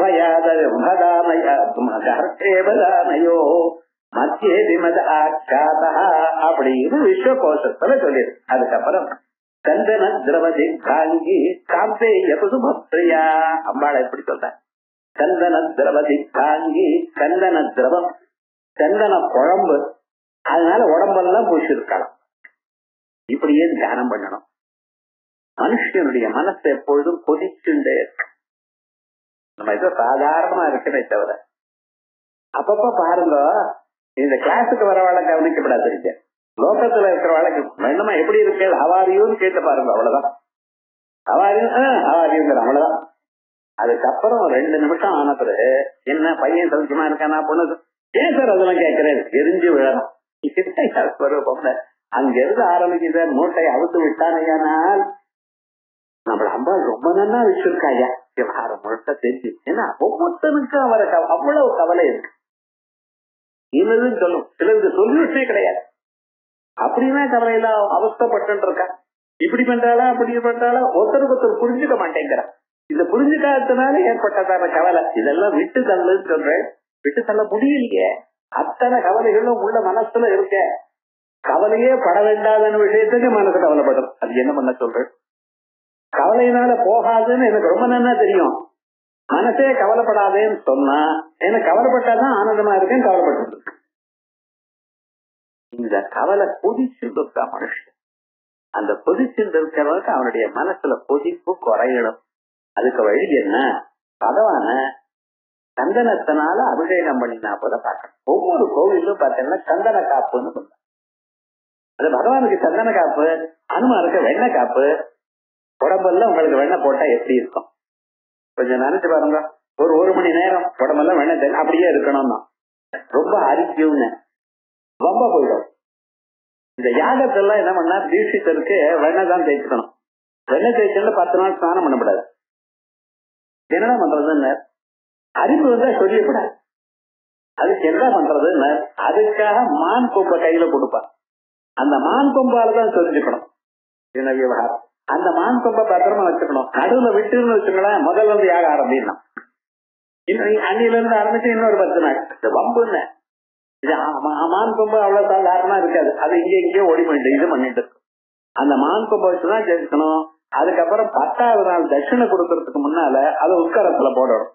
பயாதோ மத்தியே விமத ஆக்காத அப்படின்னு விஸ்வகோஷத்துல சொல்லிருக்கு. அதுக்கப்புறம் சந்தன திரவதி காங்கி காந்தேய புதுமப்ரியா, அம்பாளை எப்படி சொல்ற, சந்தன திரவதி காங்கி, சந்தன திரவம் சந்தன குழம்பு, அதனால உடம்பெல்லாம் பூசிருக்கலாம். இப்படியே தியானம் பண்ணணும். மனுஷனுடைய மனசு எப்பொழுதும் கொதிச்சுண்டே இருக்கு. நம்ம ஏதோ சாதாரணமா இருக்குன்னே தவிர அப்பப்ப பாருங்க, இந்த கிளாஸுக்கு வரவாழ கவனிக்கப்படாது. லோகத்துல இருக்கிறவாளுக்கு வேணுமா எப்படி இருக்கு ஹவாரியும் கேட்டு பாருங்க, அவ்வளவுதான். ஹவாரியுங்கிற அவ்வளவுதான். அதுக்கப்புறம் 2 நிமிஷம் ஆன பிறகு என்ன பையன் சௌக்கியமா இருக்கானா பொண்ணு ஏன் சார் அதெல்லாம் கேட்கிறேன், எரிஞ்சு விழணும். அங்க இருந்து ஆரம்பிக்குது. மூட்டை அவுத்து விட்டானையானால் நம்மள அம்பாள் ரொம்ப நல்லா வச்சிருக்காயா, விவகாரம் முழுக்க தெரிஞ்சு. ஏன்னா ஒவ்வொருத்தனுக்கும் அவரை அவ்வளவு கவலை இருக்கு. இன்னதுன்னு சொல்லும், சிலருக்கு சொல்யூஷனே கிடையாது. அப்படின்னா கவலையில அவஸ்தப்பட்டு இருக்கா, இப்படி பண்றாளா அப்படி பண்றாளா, ஒருத்தருக்கு ஒருத்தர் புரிஞ்சுக்க மாட்டேங்கிறா. இதை புரிஞ்சுக்காததுனால ஏற்பட்டதான கவலை. இதெல்லாம் விட்டு தள்ளுன்னு சொல்றேன், விட்டு தள்ள முடியலையே. அத்தனை கவலைகளும் உள்ள மனசுல இருக்க. கவலையே பட வேண்டாத விஷயத்துக்கு மனசு கவலைப்படும். அது என்ன பண்ண சொல்றேன், கவலையினால போகாதுன்னு எனக்கு ரொம்ப நல்லா தெரியும். மனசே கவலைப்படாதேன்னு சொன்னா எனக்கு கவலைப்பட்டாதான் ஆனந்தமா இருக்கேன், கவலைப்பட்டு இந்த கவலை கொதிச்சுட்டு இருக்கா மனுஷன். அந்த கொதிச்சுட்டு இருக்கிறவருக்கு அவனுடைய மனசுல கொதிப்பு குறையணும். அதுக்கு வழி என்ன, பகவான சந்தனத்தினால அபிஷேகம் பண்ணினா போல பார்க்கணும். ஒவ்வொரு கோவிலும் பார்த்தீங்கன்னா சந்தன காப்புன்னு சொல்றாங்க. அது பகவானுக்கு சந்தன காப்பு, அனுமாருக்கு வெண்ணெய் காப்பு. உடம்பெல்லாம் உங்களுக்கு வெண்ணெய் போட்டா எப்படி இருக்கும் கொஞ்சம் நினைச்சு பாருங்க. ஒரு மணி நேரம் உடம்பெல்லாம் வெண்ணெய் அப்படியே இருக்கணும்னா ரொம்ப அரிக்கும்னு ரொம்ப போயிடும். இந்த யாகத்தெல்லாம் என்ன பண்ணா தீட்சிதருக்கு வெண்ணெய் தான் தேய்ச்சிக்கணும். வெண்ணெய் தேய்ச்சல 10 நாள் ஸ்நானம் பண்ணக்கூடாது. என்னடா பண்றதுன்னு அறிவு வந்தா சொல்லக்கூடாது. அதுக்கு என்ன பண்றதுன்னு அதுக்காக மான் கொம்பை கையில கொடுப்பார். அந்த மான் கொம்பாலதான் தெரிஞ்சுக்கணும் என்ன விவகாரம். அந்த மான் கொம்பை பத்திரமா வச்சுக்கணும். நடுவுல விட்டுன்னு வச்சுக்கலாம், முதல்ல இருந்து யாக ஆரம்பினா அன்னில இருந்து ஆரம்பிச்சு இன்னொரு 10 நாள் வம்புன்னு. இது மான் கொம்பு அவ்வளவு சாதாரணமா இருக்காது. அது இங்கேயோ ஓடி போயிட்டு இது பண்ணிட்டு அந்த மான் கொம்பை வச்சுதான் ஜெயிக்கணும். அதுக்கப்புறம் 10வது நாள் தட்சிணை கொடுக்கறதுக்கு முன்னால அதை உட்கரத்துல போடணும்.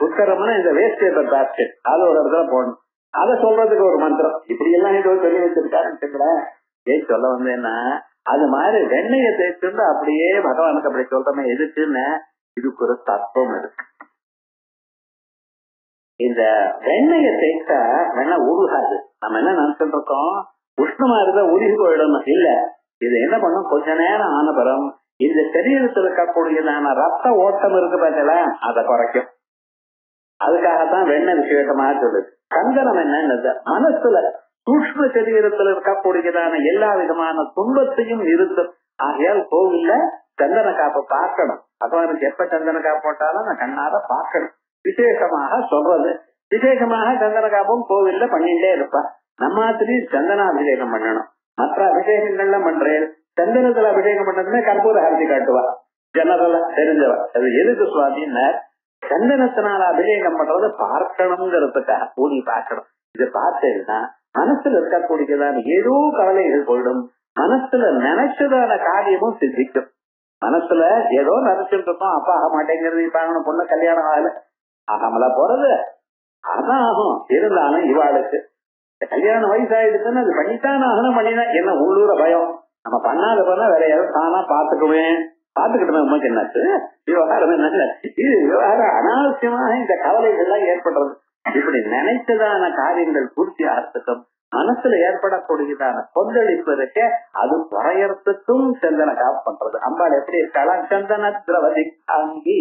உட்கரம்னா இந்த வேஸ்ட் பேப்பர் பாஸ்கெட் அது ஒரு இடத்துல போடணும். அதை சொல்றதுக்கு ஒரு மந்திரம். இப்படி எல்லாம் ஏதோ சொல்லி வச்சிருக்காருன்னு ஏன் சொல்ல வந்து என்ன, அது மாதிரி வெண்ணைய தேய்ச்சிருந்து அப்படியே பகவானுக்கு அப்படி சொல்றமே எதுக்குன்னு இதுக்கு ஒரு தத்துவம் இருக்கு. இந்த வெண்ணைய தேய்ச்சா வெண்ணெய் உருகாது. நம்ம என்ன நினைச்சுட்டு இருக்கோம், உஷ்ணமா இருந்தா உருகி போயிடணும். இல்ல, இது என்ன பண்ணும், கொஞ்ச நேரம் ஆன பிறம் இந்த சரீரத்தில் இருக்கக்கூடியதான ரத்த ஓட்டம் இருக்கு பார்த்தல அதை குறைக்கும். அதுக்காகத்தான் வெண்ணெய் விசேஷமாக சொல்லுது. சந்தனம் என்னன்னு மனசுல சூக்ஷ்ம சரீரத்தில் இருக்கக்கூடியதான எல்லா விதமான துன்பத்தையும் நிறுத்தும். ஆகையால் கோவில்ல சந்தன காப்பை பார்க்கணும். பகவானுக்கு எப்ப சந்தன காப்பு போட்டாலும் நான் கண்ணாத பார்க்கணும். விசேஷமாக சொல்றது, விசேஷமாக சந்தன காப்பும் கோவில்ல பண்ணிட்டே இருப்பேன். நம்மாத்திரியும் சந்தனாபிஷேகம் பண்ணணும். மற்ற அபிஷேகங்கள்லாம் பண்றேன். சந்தனத்துல அபிஷேகம் பண்ணதுமே கற்பூர ஹாரதி காட்டுவா, ஜனரலா தெரிஞ்சவா. அது எதுக்கு சுவாமின்னா சந்தனத்தினால அபிஷேகம் பண்றதை பார்க்கணுங்கிறதுக்காக கூடி பார்க்கணும். இதை பார்த்தேன்னா மனசுல இருக்கக்கூடியதான ஏதோ கவலைகள் போயிடும். மனசுல நினைச்சதான காரியமும் சித்திக்கும். மனசுல ஏதோ நினைச்சுட்டு இருக்கோம், அப்பா ஆக மாட்டேங்கிறது, இப்ப ஆகணும், பொண்ணு கல்யாணம் ஆகல, ஆகாமலா போறது அதான் ஆகும். இருந்தாலும் இவாளுக்கு கல்யாணம் வயசாயிடுச்சுன்னு அது பண்ணித்தான் ஆகணும். பண்ணிதான் என்ன உள்ளூர பயம், நம்ம பண்ணாத பண்ணா வேற யாரும் தானா பாத்துக்குவேன், பாத்துக்கிட்டோம். உமக்கு என்னாச்சு விவகாரம் என்ன, இது விவகாரம் அனாவசியமாக இந்த கவலைகள் எல்லாம் ஏற்படுறது. இப்படி நினைத்ததான காரியங்கள் பூர்த்தி ஆகிறதுக்கும் மனசுல ஏற்படக்கூடியதான கொந்தளிப்பு இருக்க அது குறையறதுக்கும் சந்தன காப்பு பண்றது. அம்பாள் எப்படி இருக்காளா? சந்தன திரவதி அங்கி,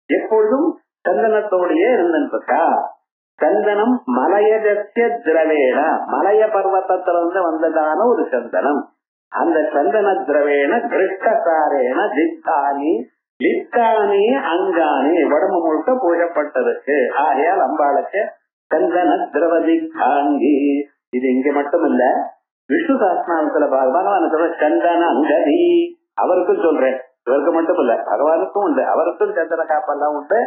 எப்பொழுதும் சந்தனத்தோடையே இருந்துருக்கா. சந்தனம் மலையஜத்திய திரவேண, மலைய பர்வத்தத்திலிருந்து வந்ததான ஒரு சந்தனம். அந்த சந்தன திரவேண கிருஷ்டசாரேன தித்தானி லித்தானி அங்கானி, உடம்பு முழுக்க பூஜப்பட்டிருக்கு. ஆகையால் அம்பாளுக்கு சந்தன திரவதி காங்கி. இது இங்க மட்டும் இல்ல, விஷ்ணு சாஸ்திரத்துல பகவான் சொல்ற சந்தன அங்கதி, அவருக்கும் சொல்றேன், இவருக்கு மட்டும் இல்ல பகவானுக்கும் உண்டு, அவருக்கும் சந்தன காப்பெல்லாம் உண்டு,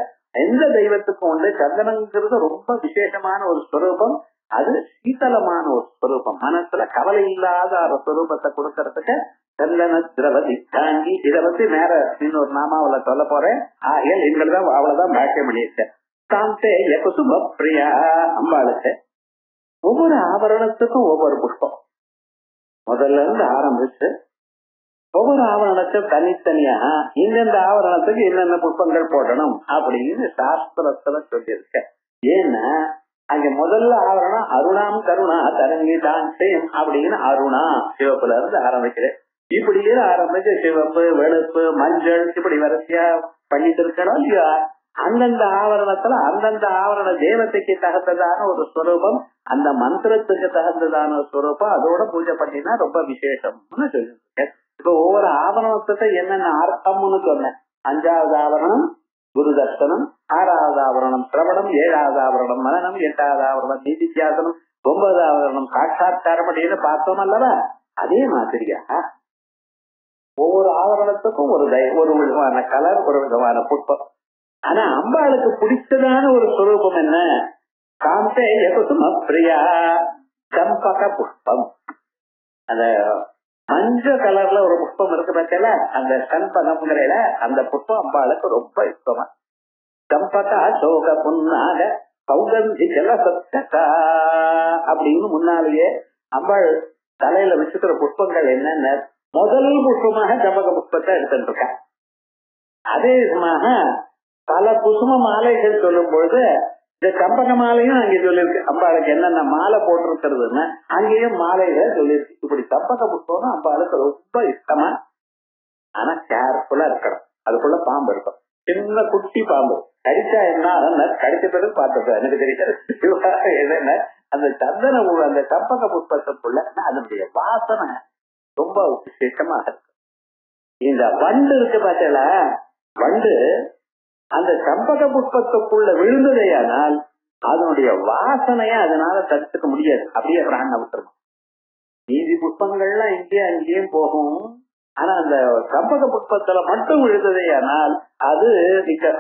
எந்த தெய்வத்துக்கும் உண்டு. சந்தனங்கிறது ரொம்ப விசேஷமான ஒரு ஸ்வரூபம், அது சீதளமான ஒரு ஸ்வரூபம், மனசுல கவலை இல்லாத ஒரு ஸ்வரூபத்தை கொடுக்கறதுக்கு சந்தன திரவதி தாங்கி. இதை பத்தி மேல இன்னொரு நாமாவில சொல்ல போறேன். ஆகியால் எங்கள்தான் அவ்வளவுதான் பாக்கியம் பண்ணியிருக்கேன். தாந்தே யகுசும பிரியா, அம்பாளுக்கு ஒவ்வொரு ஆபரணத்துக்கும் ஒவ்வொரு புஷ்பம் முதல்ல இருந்து ஆரம்பிச்சு ஒவ்வொரு ஆவரணத்துக்கும் தனித்தனியா இந்தந்த ஆவரணத்துக்கு என்னென்ன புஷ்பங்கள் போடணும் அப்படின்னு சாஸ்திரத்துல சொல்லியிருக்க. ஏன்னா அங்க முதல்ல ஆவரணம் அருணாம் கருணா தரங்கி தாண்டேம் அப்படின்னு அருணா சிவப்புல இருந்து ஆரம்பிக்கிறேன். இப்படியே ஆரம்பிச்சு சிவப்பு வெளுப்பு மஞ்சள் இப்படி வரிசையா பண்ணிட்டு இருக்கணும் இல்லையா. அந்தந்த ஆவரணத்துல அந்தந்த ஆவரண தேவதைக்கு தகுந்ததான ஒரு ஸ்வரூபம், அந்த மந்திரத்துக்கு தகுந்ததான ஒரு ஸ்வரூபம், அதோட பூஜை பண்ணினா ரொம்ப விசேஷம்னு சொல்லிருக்கேன். இப்ப ஒவ்வொரு ஆவரணத்துக்கு என்னென்ன அர்த்தம்னு சொன்னேன். 5வது ஆவரணம் குரு தர்சனம், 6வது ஆவரணம் சிரவணம், 7வது ஆவரணம் மனனம், 8வது ஆவரணம் நீதித்தியாசனம், 9வது ஆவரணம் சாட்சாத்காரம் அப்படின்னு பார்த்தோம் அல்லவா. அதே மாதிரியா ஒவ்வொரு ஆவரணத்துக்கும் ஒரு விதமான கலர், ஒரு விதமான புஷ்பம். ஆனா அம்பாளுக்கு பிடிச்சதான ஒரு ஸ்வரூபம் என்ன? காந்தே யகுசும பிரியா சம்பக புஷ்பம். அந்த மஞ்சள் கலர்ல ஒரு புஷ்பம் இருக்கு பார்த்தல, அந்த சண்பகம்ங்கிற அந்த புஷ்பம் அம்பாளுக்கு ரொம்ப இஷ்டமா. சம்பக சோக புன்னாக சௌகந்தி ஜலசத்தா அப்படின்னு முன்னாலேயே அம்பாள் தலையில வச்சுக்கிற புஷ்பங்கள் என்னென்ன, முதல் புஷ்பமாக சம்பக புஷ்பத்தை எடுத்துட்டு இருக்கா. அதே விதமாக பல குசும மாலைகள் சொல்லும் பொழுது இந்த சம்பக மாலையும் அங்கே சொல்லியிருக்கு. அம்பாளுக்கு என்னென்ன மாலை போட்டிருக்கிறதுன்னு அங்கேயும் மாலைகள் சொல்லியிருக்கு. இப்படி சம்பக புஷ்பம் அம்பாளுக்கு ரொம்ப இஷ்டமா. ஆனா கேர்ஃபுல்லா இருக்கணும். அதுக்குள்ள பாம்பு இருக்கும், சின்ன குட்டி பாம்பு. கடிச்சா என்ன, கடிச்ச பிறகு பார்த்துப்பேன் எனக்கு தெரியாது என்ன. அந்த சந்தன அந்த சம்பக புஷ்பத்துக்குள்ள அதனுடைய வாசனை ரொம்ப விசேஷமா இருக்கு. இந்த வண்டு இருக்கு பார்த்தல, வண்டு அந்த சம்பக புஷ்பத்துக்குள்ள விழுந்ததையானால் அதனுடைய வாசனைய அதனால தடுத்துக்க முடியாது, அப்படியே பிராண விட்டுரும். நீதி புஷ்பங்கள்லாம் இங்கேயும் அங்கேயும் போகும். ஆனா அந்த சம்பக புஷ்பத்துல மட்டும் விழுந்ததையானால் அது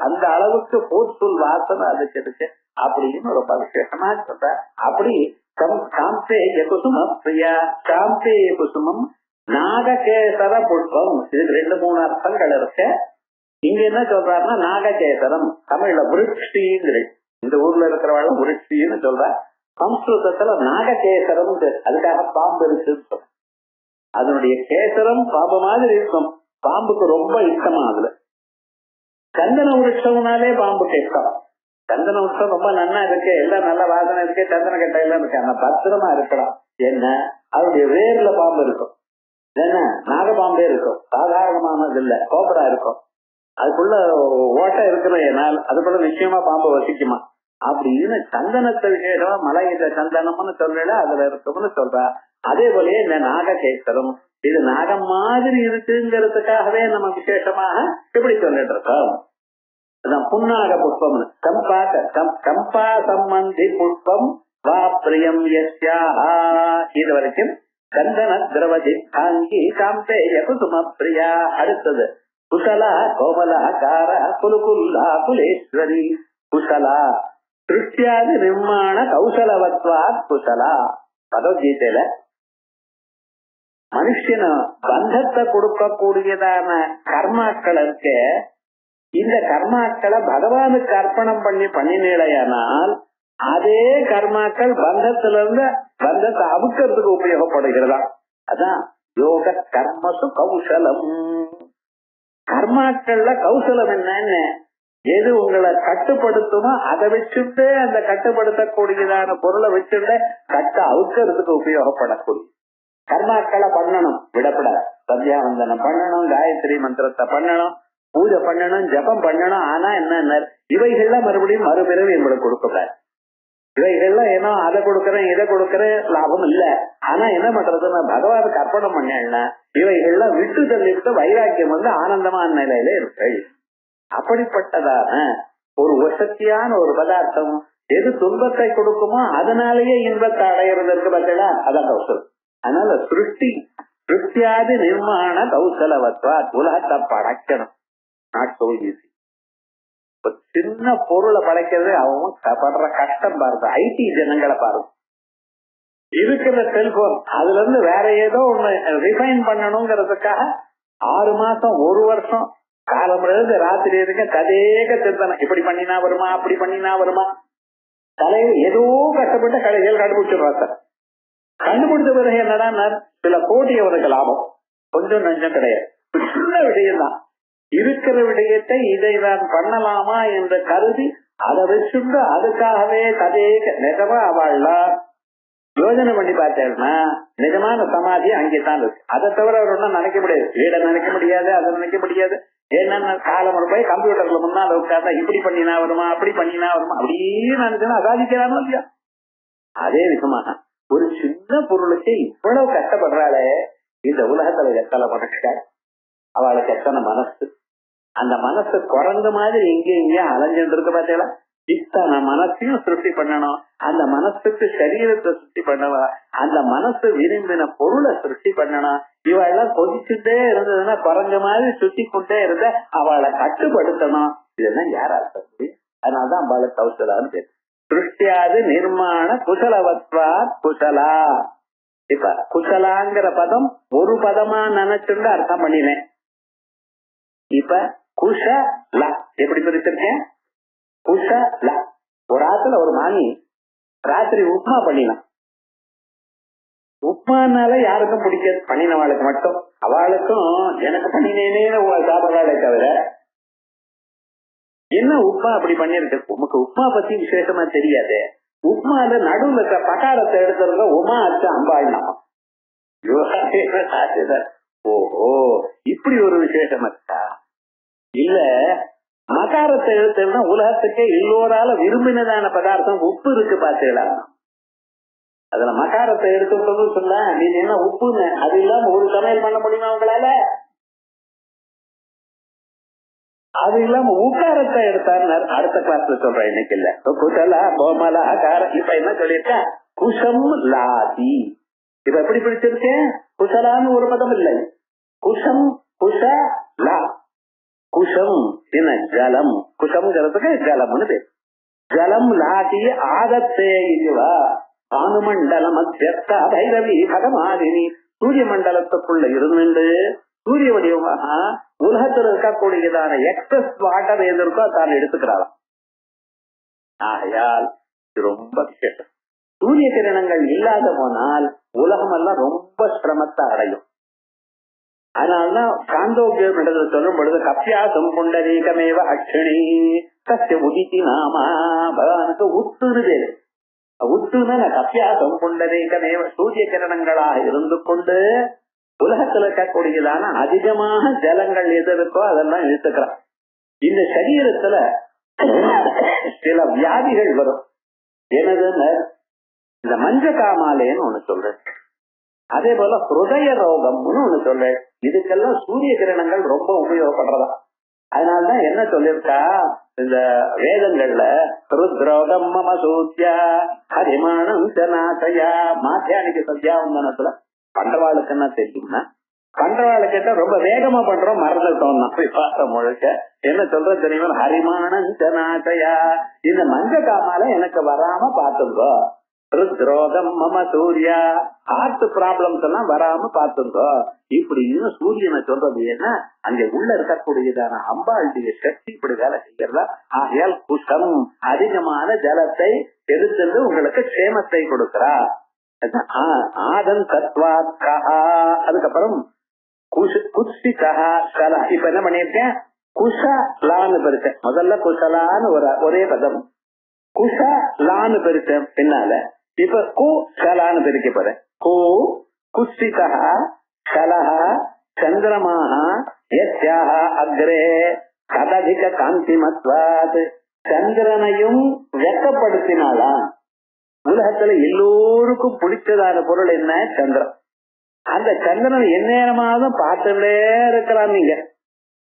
அந்த அளவுக்கு போர்த்துள் வாசனை அதுக்கு இருக்கு அப்படின்னு ரொம்ப விசேஷமா சொல்ற. அப்படி காந்தே குசும பிரியா காந்தே குசுமம் நாககேசர புஷ்பம். இதுக்கு 2-3 அர்த்தங்கள் இருக்கு. இங்க என்ன சொல்றாருன்னா நாககேசரம், தமிழ்ல விருட்சிங்கிற, இந்த ஊர்ல இருக்கிறவாழ விருட்சின்னு சொல்ற. சம்ஸ்கிருதத்துல நாககேசரம், அதுக்காக பாம்பு இருக்குன்னு சொல்ற. அதனுடைய கேசரம் பாம்பு மாதிரி இருக்கும், பாம்புக்கு ரொம்ப இஷ்டமா. அதுல சந்தன விருட்சம்னாலே பாம்புக்கு இஷ்டம். சந்தன விருட்சம் ரொம்ப நன்னா இருக்கு, எல்லாம் நல்ல வாசனை இருக்கு, சந்தன கட்டை எல்லாம் இருக்கு, ஆனா பத்திரமா இருக்கலாம். என்ன அதனுடைய வேர்ல பாம்பு இருக்கும், என்ன நாகபாம்பே இருக்கும், சாதாரணமானது இல்ல, கோபரா இருக்கும். அதுக்குள்ள ஓட்டை இருக்கிறனால் அதுக்குள்ள நிச்சயமா பாம்பு வசிக்குமா அப்படின்னு சந்தனத்தை விசேஷமா மலையில சந்தனம்னு சொல்றா, அதுல இருக்கும்னு சொல்றா. அதே போலயே இந்த நாககேசரம், இது நாகம் மாதிரி இருக்குங்கிறதுக்காகவே நம்ம விசேஷமாக இப்படி சொல்லிட்டு இருக்கோம். அதான் புன்னாக புஷ்பம், கம்பா சம்பந்தி புஷ்பம் வா பிரியம் யஸ்யா. இது வரைக்கும் சந்தன திரவதி காங்கி காம்பே யகுசும பிரியா. அடுத்தது குசலா கோமலாகார குலுகுல்லா குலேஸ்வரி குசலா திருஷ்டியாதி நிர்மாண கௌசலவத்வா குசலா. பகவத்கீதையில மனுஷன பந்தத்தை கொடுக்கக்கூடியதான கர்மாக்கள் இருக்கு. இந்த கர்மாக்களை பகவானுக்கு அர்ப்பணம் பண்ணினேலையானால் அதே கர்மாக்கள் பந்தத்திலிருந்து பந்தத்தை அவுக்கிறதுக்கு உபயோகப்படுகிறதா. அதான் யோக கர்மசு கௌசலம். கர்மாக்கள்ல கௌசலம் என்னன்னு, எது உங்களை கட்டுப்படுத்துமோ அதை வச்சுட்டு அந்த கட்டுப்படுத்தக்கூடியதான பொருளை வச்சுட்டு கட்ட அவுக்கிறதுக்கு உபயோகப்படக்கூடிய கர்மாக்களை பண்ணணும், விடப்படாது. சந்தியாவந்தனம் பண்ணணும், காயத்ரி மந்திரத்தை பண்ணணும், பூஜை பண்ணணும், ஜபம் பண்ணணும். ஆனா என்ன, இவைகள்ல மறுபடியும் மறுபிறவி எங்களுக்கு கொடுக்கக்கூடாது. இவைகள்லாம் ஏன்னா அதை கொடுக்கறேன் இதை கொடுக்கறேன் லாபம் இல்ல. ஆனா என்ன பண்றது, நான் பகவானுக்கு அர்ப்பணம் பண்ணேன்னா இவைகள்லாம் விட்டு தள்ளிவிட்டு வைராக்கியம் வந்து ஆனந்தமான நிலையில இருக்கு. அப்படிப்பட்டதான ஒரு வசதியான ஒரு பதார்த்தம் எது துன்பத்தை கொடுக்குமோ அதனாலேயே இன்பத்தை அடையிறதற்கு பார்த்தா அதான் கௌசலம். அதனால சிருஷ்டியாதி நிர்மாண கௌசலவத்வா, உலகத்தை படைக்கணும். Not so easy. சின்ன பொருளை படைக்கிறது அவங்க படுற கஷ்டம் பாருங்க. ஐடி ஜனங்களை பாருங்க, இருக்கிற செல்போன் அதுல இருந்து வேற ஏதோ ஒண்ணு ரிஃபைன் பண்ணணுங்கிறதுக்காக 6 மாசம் 1 வருஷம் காலம் ராத்திரி இருக்க கதேக சிந்தனை, இப்படி பண்ணினா வருமா அப்படி பண்ணினா வருமா, தலைவர் ஏதோ கஷ்டப்பட்டு கடைசியில் கண்டுபிடிச்சிடுறாங்க. கண்டுபிடிச்ச பிறகு என்னடா சில கோடி அவருக்கு லாபம், கொஞ்சம் நஞ்சம் கிடையாது. சின்ன விஷயம் தான். இருக்கிற விடயத்தை இதை நான் பண்ணலாமா என்று கருதி அதை வச்சுட்டு அதுக்காகவே கதேக நிஜமா அவள்லாம் யோஜனை பண்ணி பார்த்தேன்னா நிஜமான சமாதி அங்கேதான் இருக்கு. அதை தவிர அவர் ஒன்றும் நினைக்க முடியாது, வீடை நினைக்க முடியாது, அதை நினைக்க முடியாது. ஏன்னா காலம் போய் கம்ப்யூட்டர்ல முன்னால உட்கார்ந்தா இப்படி பண்ணினா வருமா அப்படி பண்ணினா வருமா அப்படின்னு நினைச்சா அசாதிக்கிறானோ இல்லையா. அதே விதமாக ஒரு சின்ன பொருளுக்கு இவ்வளவு கஷ்டப்படுறாளே இந்த உலகத்துல எத்தனை மனசு, அவளுக்கு எத்தனை மனசு, அந்த மனசு குறைந்த மாதிரி இங்கே அலைஞ்சிட்டு இருக்கு பார்த்தீங்களா. இத்தனை மனசையும் சிருஷ்டி பண்ணணும், அந்த மனசுக்கு சரீரத்தை சிருஷ்டி பண்ணணும், அந்த மனசு விரும்பின பொருளை சிருஷ்டி பண்ணணும். இவெல்லாம் கொதிச்சுட்டே இருந்ததுன்னா குறைஞ்ச மாதிரி சுத்தி கொண்டே இருந்த அவளை கட்டுப்படுத்தணும். இதெல்லாம் யாரால முடியும்? அதனாலதான் அவளுக்கு கௌசலான்னு பேரு. சிருஷ்டியாது நிர்மாண குசலவத்வா குசலா. இப்ப குசலாங்கிற பதம் ஒரு பதமா நினைச்சுட்டு அர்த்தம் பண்ணினேன். இப்ப குஷ ல எப்படி பிரிச்சிருக்கேன்? குஷ ல. ஒரு ஆத்துல ஒரு மாமி ராத்திரி உப்மா பண்ணினான். உப்மானால யாருக்கும் பிடிக்காது, பண்ணினவாளுக்கு மட்டும். அவளுக்கும் எனக்கு பண்ணினேனே சாப்பிடுறாளே தவிர என்ன உப்மா அப்படி பண்ணிருக்கு. உமக்கு உப்மா பத்தி விசேஷமா தெரியாது. உப்மால நடுவுல இருக்க பகாரத்தை எடுத்துருங்க உமா அச்சு அம்பாள்னா. ஓஹோ இப்படி ஒரு விசேஷம் இருக்கா? இல்ல மகாரத்தை எடுத்தா உலகத்துக்கே எல்லோரால விரும்பினதான பதார்த்தம் உப்பு இருக்கு பாத்தீங்களா. அதுல மகாரத்தை எடுத்து சொல்ல நீ என்ன உப்புன்னு அது இல்லாம ஒரு சமையல் பண்ண முடியுமா உங்களால? அது இல்லாம உக்காரத்தை எடுத்தாரு அடுத்த கிளாஸ்ல சொல்றேன், இன்னைக்கு இல்ல. குசலா கோமலா காரம். இப்ப என்ன சொல்லியிருக்கேன்? குஷம் லாதி. இப்ப எப்படி பிடிச்சிருக்கேன்? குசலான்னு ஒரு பதம் இல்லை, குஷம் குஷ லா. குஷம் என்ன ஜலம், குஷம்ங்கிறதுக்கு ஜலம்னு பேர். ஜலம் லாதி ஆதத்தே இதுவா பானுமண்டல மத்தியஸ்த பைரவி பகமாதினி. சூரிய மண்டலத்துக்குள்ள இருந்துட்டு சூரிய வடிவமாக உலகத்தில் இருக்கக்கூடியதான எக்ஸஸ் வாட்டர் எது இருக்கோ தான் எடுத்துக்கிறாளாம். ஆகையால் ரொம்ப விசேஷம். சூரிய கிரணங்கள் இல்லாத போனால் உலகம் எல்லாம் ரொம்ப சிரமத்தை அடையும். அதனாலதான் காந்தோக்கியம் இடத்துல சொல்லும் பொழுது கப்பியாசம் புண்டரீகமேவ அக்ஷணி கஷ்ட உதித்தி நாமா பகவானுக்கு உத்துன்னு பேரு. உத்துன்னு கப்பியாசம் புண்டரீகமேவ சூரிய கிரணங்களாக இருந்து கொண்டு உலகத்துல இருக்கக்கூடியதான அதிகமாக ஜலங்கள் எது இருக்கோ அதெல்லாம் இழுத்துக்கிறான். இந்த சரீரத்துல சில வியாதிகள் வரும். எனதுன்னு இந்த மஞ்ச காமாலேன்னு ஒண்ணு சொல்றேன், அதே போல ஹிருதய ரோகம்னு ஒண்ணு சொல்றேன். இதுக்கெல்லாம் சூரிய கிரணங்கள் ரொம்ப உபயோகப்படுறதா. அதனாலதான் என்ன சொல்லிருக்கா இந்த வேதங்கள்ல ருத்ரோகம் மம சூத்யா ஹரிமானம் ஜனாசயா. மாத்தியானிக்கு சத்தியாவந்தனத்துல பண்றவாளுக்கு என்ன தெரியும்னா, பண்றவாளு கேட்டா ரொம்ப வேகமா பண்றோம் மறந்துட்டோம் விவாசம் முழுக்க. என்ன சொல்ற தெரியுமா? ஹரிமானம் ஜனாசயா. இந்த மஞ்ச காமால எனக்கு வராம பாத்துங்கோ. ருத்ரோகம் மம சூர்யா. ஹார்ட் ப்ராப்ளம்ஸ் எல்லாம் வராம பாத்துங்கோ. இப்படின்னு சூரியனை சொல்றது ஏன்னா அங்க உள்ள இருக்கக்கூடியதான அம்பாளுடைய சக்தி இப்படி வேலை செய்யறதா. ஆகையால் குஷம் அதிகமான ஜலத்தை எடுத்து உங்களுக்கு க்ஷேமத்தை கொடுக்கிறா. ஆதன் தத்வாத்கா. அதுக்கப்புறம் குத்சிகா. இப்ப என்ன பண்ணிருக்கேன்? குஷலான்னு பிரிச்சேன். முதல்ல குஷலான்னு ஒரே பதம், குஷலான்னு பிரிச்சேன். பின்னால இப்ப குஷலான்னு பிரிக்க போறேன். குஷிதா கலஹ சந்திரமாக யஸ்யாஹ அக்ரே கததிக காந்திமத்வாத். சந்திரனையும் வெக்கப்படுத்தினாலாம். உலகத்துல எல்லோருக்கும் பிடிச்சதான பொருள் என்ன? சந்திரன். அந்த சந்திரன் எந்நேரமாவது பார்த்துட்டே இருக்கலாம். நீங்க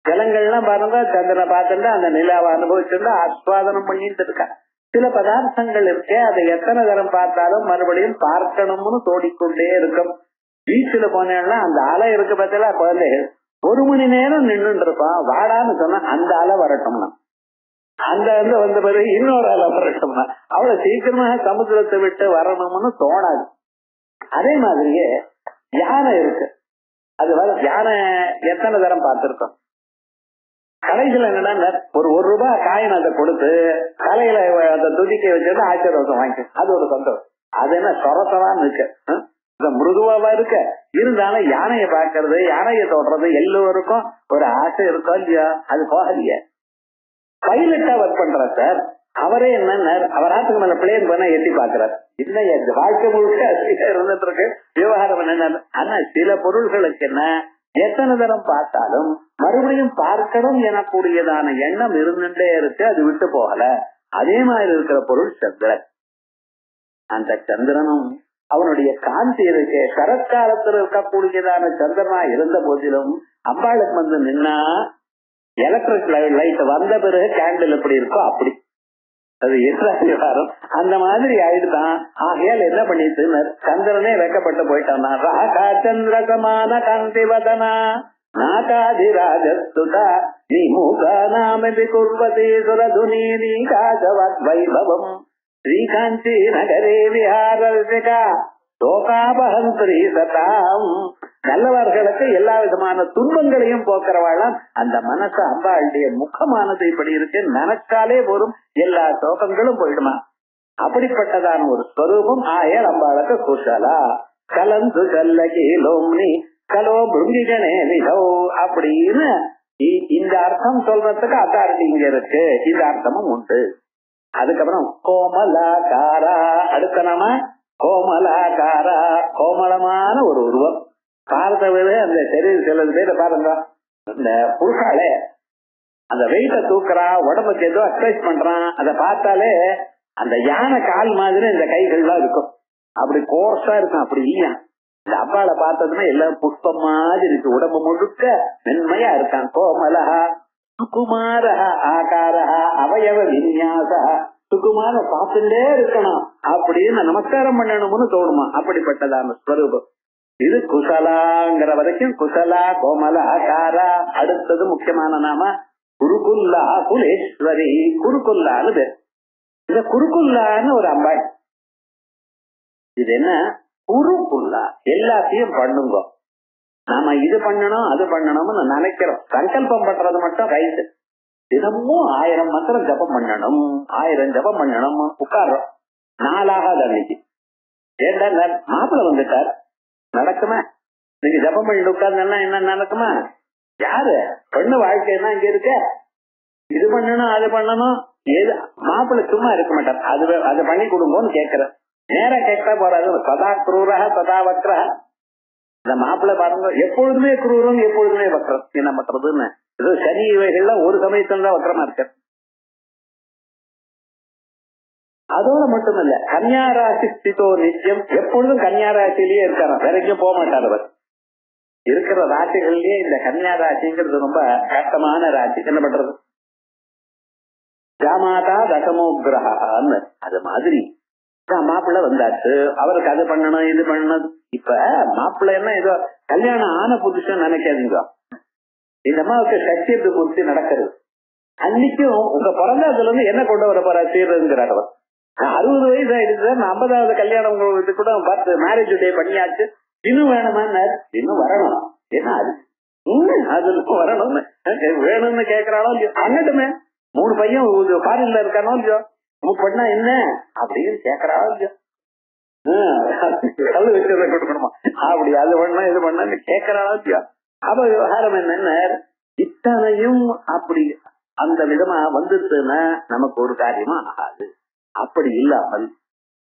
ஜலங்கள்லாம் பாருங்க, சந்திரனை பார்த்துட்டு அந்த நிலாவை அனுபவிச்சுட்டு ஆஸ்வாதனம் பண்ணிட்டு இருக்கா. சில பதார்த்தங்கள் இருக்கே, அதை எத்தனை தரம் பார்த்தாலும் மறுபடியும் பார்க்கணும்னு தோடிக்கொண்டே இருக்கும். பீச்சில் போனேன்னா அந்த அலை இருக்கு பார்த்தா, குழந்தைகள் 1 மணி நேரம் நின்று இருப்பான். வாடான்னு சொன்னா அந்த அலை வரட்டும்னா, அந்த வந்த பிறகு இன்னொரு அலை வரட்டும்னா, அவ்வளவு சீக்கிரமாக சமுத்திரத்தை விட்டு வரணும்னு தோணாது. அதே மாதிரியே யானை இருக்கு. அது யானை எத்தனை தரம் பார்த்திருக்கோம். கடைசியில் என்னன்னா ஒரு ரூபாய் காயின் அதை கொடுத்து தலையில அந்த துதிக்கை வச்சுட்டு ஆசீர்வாதம் வாங்கிக்க, அது ஒரு சந்தோஷம். அது என்ன சொரசவான்னு இருக்கு, மிருதுவாவா இருக்க. இருந்தாலும் யானையை பார்க்கறது, யானையை தொடுறது எல்லோருக்கும் ஒரு ஆசை இருக்கோ இல்லையா? அது போகலையே. பைலட்டா ஒர்க் பண்ற சார், அவரே என்ன அவர் ஆத்துக்கு மேல பிளேன் பண்ண எட்டி பாக்குறாரு. இல்ல வாழ்க்கை முழுக்க இருந்துட்டு இருக்கு விவகாரம் என்ன. ஆனா சில பொருள்களுக்கு என்ன, எத்தனை தரம் பார்த்தாலும் மறுபடியும் பார்க்கணும் எனக்கூடியதான எண்ணம் இருந்துட்டே இருக்கு, அது விட்டு போகல. அதே மாதிரி இருக்கிற பொருள் சந்திரன். அந்த சந்திரனும் அவனுடைய காந்தி இருக்கு. சரத்காலத்தில் இருக்கக்கூடியதான சந்திரனா இருந்த போதிலும் அம்பாளுக்கு நின்னா எலக்ட்ரிக் லைட் வந்த பிறகு கேண்டில் எப்படி இருக்கோ அப்படி அது விவகாரம் அந்த மாதிரி ஆயிடுதான். ஆகையால் என்ன பண்ணிட்டு சந்திரனே வெக்கப்பட்டு போயிட்டான். ராகா சந்திர சமான காந்தி வதனா நாகாதிராஜஸ்துதா நீ மூகாநாமபி குர்வதி சுரதுனி நீகாசவத் வைபவம் ஸ்ரீகாந்தி நகரே விஹாரசிகா சோகாபஹந்த்ரி சதாம். நல்லவர்களுக்கு எல்லா விதமான துன்பங்களையும் போக்குறவாளாம். அந்த மனசு அம்பாளுடைய முகமானது இப்படி இருக்கு, நினைச்சாலே போரும் எல்லா சோகங்களும் போயிடுமா. அப்படிப்பட்டதான ஒரு ஸ்வரூபம் ஆயர் அம்பாளுக்கு குஷலா கலந்து கல்லகி லோம்னி கலோ பிருங்கிகனே விதோ அப்படின்னு இந்த அர்த்தம் சொல்றதுக்கு அத்தாரிட்டி இங்க இருக்கு. இந்த அர்த்தமும் உண்டு. அதுக்கப்புறம் கோமலாகாரா, அடுத்த நாம கோமலாகாரா, கோமலமான ஒரு உருவம். பார்த்த விட அந்த சரீரம் சில பேர் பாருங்க, இந்த புருஷாலே அந்த வெயிட்ட தூக்குறான், உடம்புக்கு ஏதோ எக்ஸசைஸ் பண்றான், அதை பார்த்தாலே அந்த யானை கால் மாதிரி இந்த கைகள்லாம் இருக்கும், அப்படி கோர்ஸா இருக்கும். அப்படி இல்லையா இந்த அப்பாவை பார்த்ததுன்னா எல்லாம் புஷ்பம் மாதிரி இருக்கு, உடம்பு முழுக்க மென்மையா இருக்கான். கோமலஹா சுகுமாரஹா ஆகாரஹா அவயவ விநியாசா, சுகுமார பார்த்துட்டே இருக்கணும் அப்படின்னு நமஸ்காரம் பண்ணணும்னு தோணுமா. அப்படிப்பட்டதான ஸ்வரூபம் இது. குசலாங்கிற வரைக்கும் குசலா கோமல ஆகாரா. அடுத்தது முக்கியமான நாம குருகுல்லா குலேஸ்வரி. குருகுல்லான்னு பேர். இந்த குருகுல்லான்னு ஒரு அம்பாள். இது என்ன குருகுல்லா, எல்லாத்தையும் பண்ணுங்க. நாம இது பண்ணணும் அது பண்ணணும்னு நினைக்கிறோம், சங்கல்பம் பண்றது மட்டும் ரைட்டு. தினமும் 1000 மந்திரம் ஜபம் பண்ணணும், 1000 ஜபம் பண்ணணும். உட்கார்றோம், நாளாகாது அன்னைக்கு. ஏண்டா மாப்பிள்ள வந்துட்டார், நடக்குமா? நீங்க ஜபம் பண்ணி உட்கார்ந்தா என்ன நடக்குமா? யாரு பெண்ணு வாழ்க்கைன்னா இங்க இருக்க, இது பண்ணணும் அது பண்ணணும். ஏது மாப்பிள்ள சும்மா இருக்க மாட்டார், அது பண்ணி கொடுங்கன்னு கேட்கிற. நேரா கேட்கா போறாது. சதா குரூரா சதா வக்ரா. இந்த மாப்பிள்ள பாருங்க, எப்பொழுதுமே குரூரம் எப்பொழுதுமே வக்ரம். என்ன பண்றதுன்னு ஏதோ சனி இவைகள்லாம் ஒரு சமயத்துல தான் வக்ரமா இருக்க. அதோட மட்டும் இல்ல, கன்னியாராசி ஸ்திதோ நிச்சயம், எப்பொழுதும் கன்னியாராசிலேயே இருக்காரு, வேற எங்கேயும் போக மாட்டார் அவர். இருக்கிற ராசிகள்லயே இந்த கன்னியாராசிங்கிறது ரொம்ப கஷ்டமான ராசி. என்ன பண்றது? ஜாமாதா தசமோகிரகான்னு அது மாதிரி மாப்பிள்ள வந்தாச்சு, அவருக்கு அது பண்ணணும் இது பண்ணணும். இப்ப மாப்பிள்ள என்ன ஏதோ கல்யாணம் ஆன புதுசுன்னு நினைக்காதீங்க. இந்த அம்மாவுக்கு சத்தியத்தை குறித்து நடக்கிறது. அன்னைக்கும் உங்க பிறந்தாதுல இருந்து என்ன கொண்டு வர போற சீருங்கிறார் அவர். 60 வயசு ஆயிடுச்சு, 50வது கல்யாணம் கூட பார்த்து மேரேஜ் டே பண்ணியாச்சு, இன்னும் வேணுமா? இன்னும் வரணும். ஏன்னா அது வரணும்னு வேணும்னு கேட்கறானோ இல்லையோ. அங்கட்டுமே 3 பையன் ஃபாரின்ல இருக்கானோ இல்லையோ, பண்ணா என்ன அப்படின்னு கேட்கறானோ இல்லையோ. கல்லு வச்சதை கொடுக்கணுமா அப்படி, அது பண்ணா இது பண்ணு கேட்கறானோ இல்லையோ. அப்ப விவகாரம் என்னன்னு, இத்தனையும் அப்படி அந்த விதமா வந்துருச்சுன்னா நமக்கு ஒரு காரியமா ஆகாது. அப்படி இல்லாமல்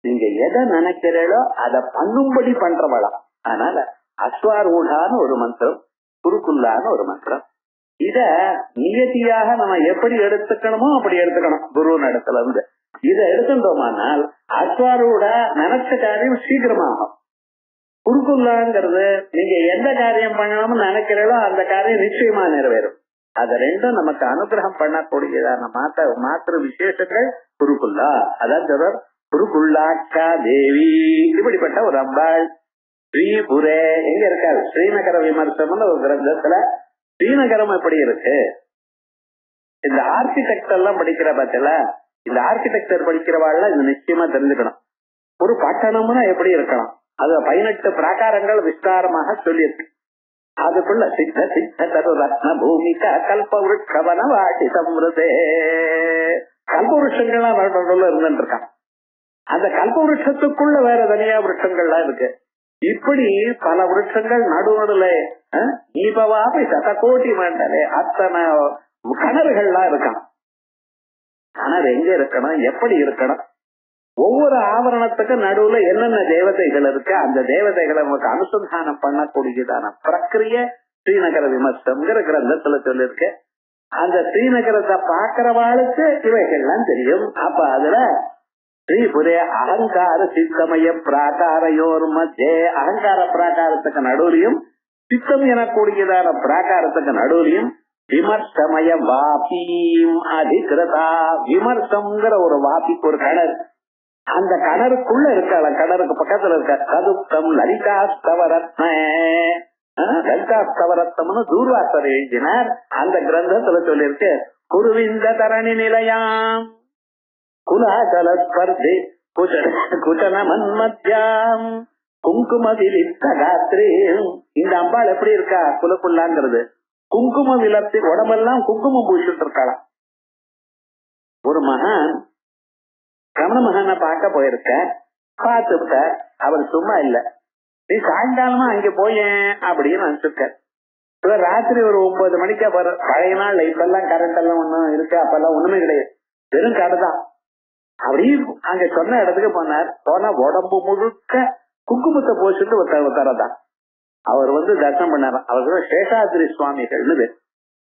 நீங்க எதை நினைக்கிறீங்களோ அதை பண்ணும்படி பண்றவளா. அதனால அஸ்வாரூடான்னு ஒரு மந்திரம், குருக்குல்லான்னு ஒரு மந்திரம். இத நியதியாக நம்ம எப்படி எடுத்துக்கணுமோ அப்படி எடுத்துக்கணும். குரு இடத்துல இருந்து இதை எடுத்துட்டோமானால் அஸ்வாரூட நினைச்ச காரியம் சீக்கிரமாகும். குருக்குல்லாங்கிறது நீங்க எந்த காரியம் பண்ணணும்னு நினைக்கிறீங்களோ அந்த காரியம் நிச்சயமா நிறைவேறும். அது ரெண்டும் நமக்கு அனுகிரகம் பண்ணக்கூடியதான மாத்திர விசேஷங்கள் குருக்குல்லா. அதான் குருக்குல்லாக்கா தேவி. இப்படிப்பட்ட ஒரு அம்பாள் ஸ்ரீபுரே எங்க இருக்காரு? ஸ்ரீநகர விமர்சனம் ஒரு கிரந்தத்துல ஸ்ரீநகரம் எப்படி இருக்கு, இந்த ஆர்கிடெக்ட் எல்லாம் படிக்கிற பட்சல இந்த ஆர்கிடெக்சர் படிக்கிறவாள் இது நிச்சயமா தெரிஞ்சுக்கணும். ஒரு பட்டணம்னா எப்படி இருக்கணும், அது 18 பிராகாரங்கள் விஸ்தாரமாக சொல்லியிருக்கு. அதுக்குள்ள சித்த சித்த தரு ரத்ன பூமிகா கல்ப விருட்சவன வாட்டி சம்ருதே. கல்ப விருட்சங்கள்லாம் இருந்துட்டு இருக்கான். அந்த கல்ப விருட்சத்துக்குள்ள வேற தனியா விருட்சங்கள்லாம் இருக்கு. இப்படி பல விருட்சங்கள் நடுநடுல தீபவாபி சதகோட்டி மண்டலே அத்தனை கிணறுகள்லாம் இருக்கான். கிணறு எங்க இருக்கணும், எப்படி இருக்கணும், ஒவ்வொரு ஆவரணத்துக்கு நடுவுல என்னென்ன தேவதைகள் இருக்கு, அந்த தேவதைகளை நமக்கு அனுசந்தானம் பண்ணக்கூடியதான பிரக்கிரிய ஸ்ரீநகர விமர்சனம்ங்கிற கிரந்தத்துல சொல்லிருக்கு. அந்த ஸ்ரீநகரத்தை பாக்குறவாளுக்கு இவைகள்லாம் தெரியும். அப்ப அதுல ஸ்ரீபுரே அகங்கார சித்தமய பிராகாரையோர் மத்தியே, அகங்கார பிராகாரத்துக்கு நடுவுலையும் சித்தம் எனக்கூடியதான பிராகாரத்துக்கு நடுவுலையும் விமர்சமய வாபீம் அதிகிருதா. விமர்சம்ங்கிற ஒரு வாபிக்கு ஒரு கிணறு, அந்த கிணறுக்குள்ள இருக்க, கிணறுக்கு பக்கத்துல இருக்க கதுப்தம் லலிதாஸ்தவரத்ன. லலிதாஸ்தவரத்னம்னு தூர்வாசர் எழுதினார். அந்த கிரந்தத்துல சொல்லிருக்கு குருவிந்த தரணி நிலையாம் குலாசல ஸ்பர்தி குச்சன மன்மத்யாம் குங்கும விலிப்த காத்ரி. இந்த அம்பாள் எப்படி இருக்கா குலக்குள்ளாங்கிறது, குங்கும விலப்தி, உடம்பெல்லாம் குங்குமம் பூசிட்டு இருக்கலாம். ஒரு மகான் ரமண மகான பார்க்க போயிருக்க, பார்த்துட்ட, அவர் சும்மா இல்ல, நீ சாயங்காலமா அங்க போயேன் அப்படின்னு நினைச்சிருக்க. ராத்திரி ஒரு 9 மணிக்கு பழைய நாள் இப்பெல்லாம் கரண்ட் எல்லாம் ஒண்ணும் இருக்கு, அப்பெல்லாம் ஒண்ணுமே கிடையாது, வெறும் கடைதான். அப்படி அங்க சொன்ன இடத்துக்கு போனார். போனா உடம்பு முழுக்க குங்குமத்தை போச்சுட்டு ஒருத்தரதான் அவர் தரிசனம் பண்ணார். அவருக்கு சேஷாதிரி சுவாமிகள்னு.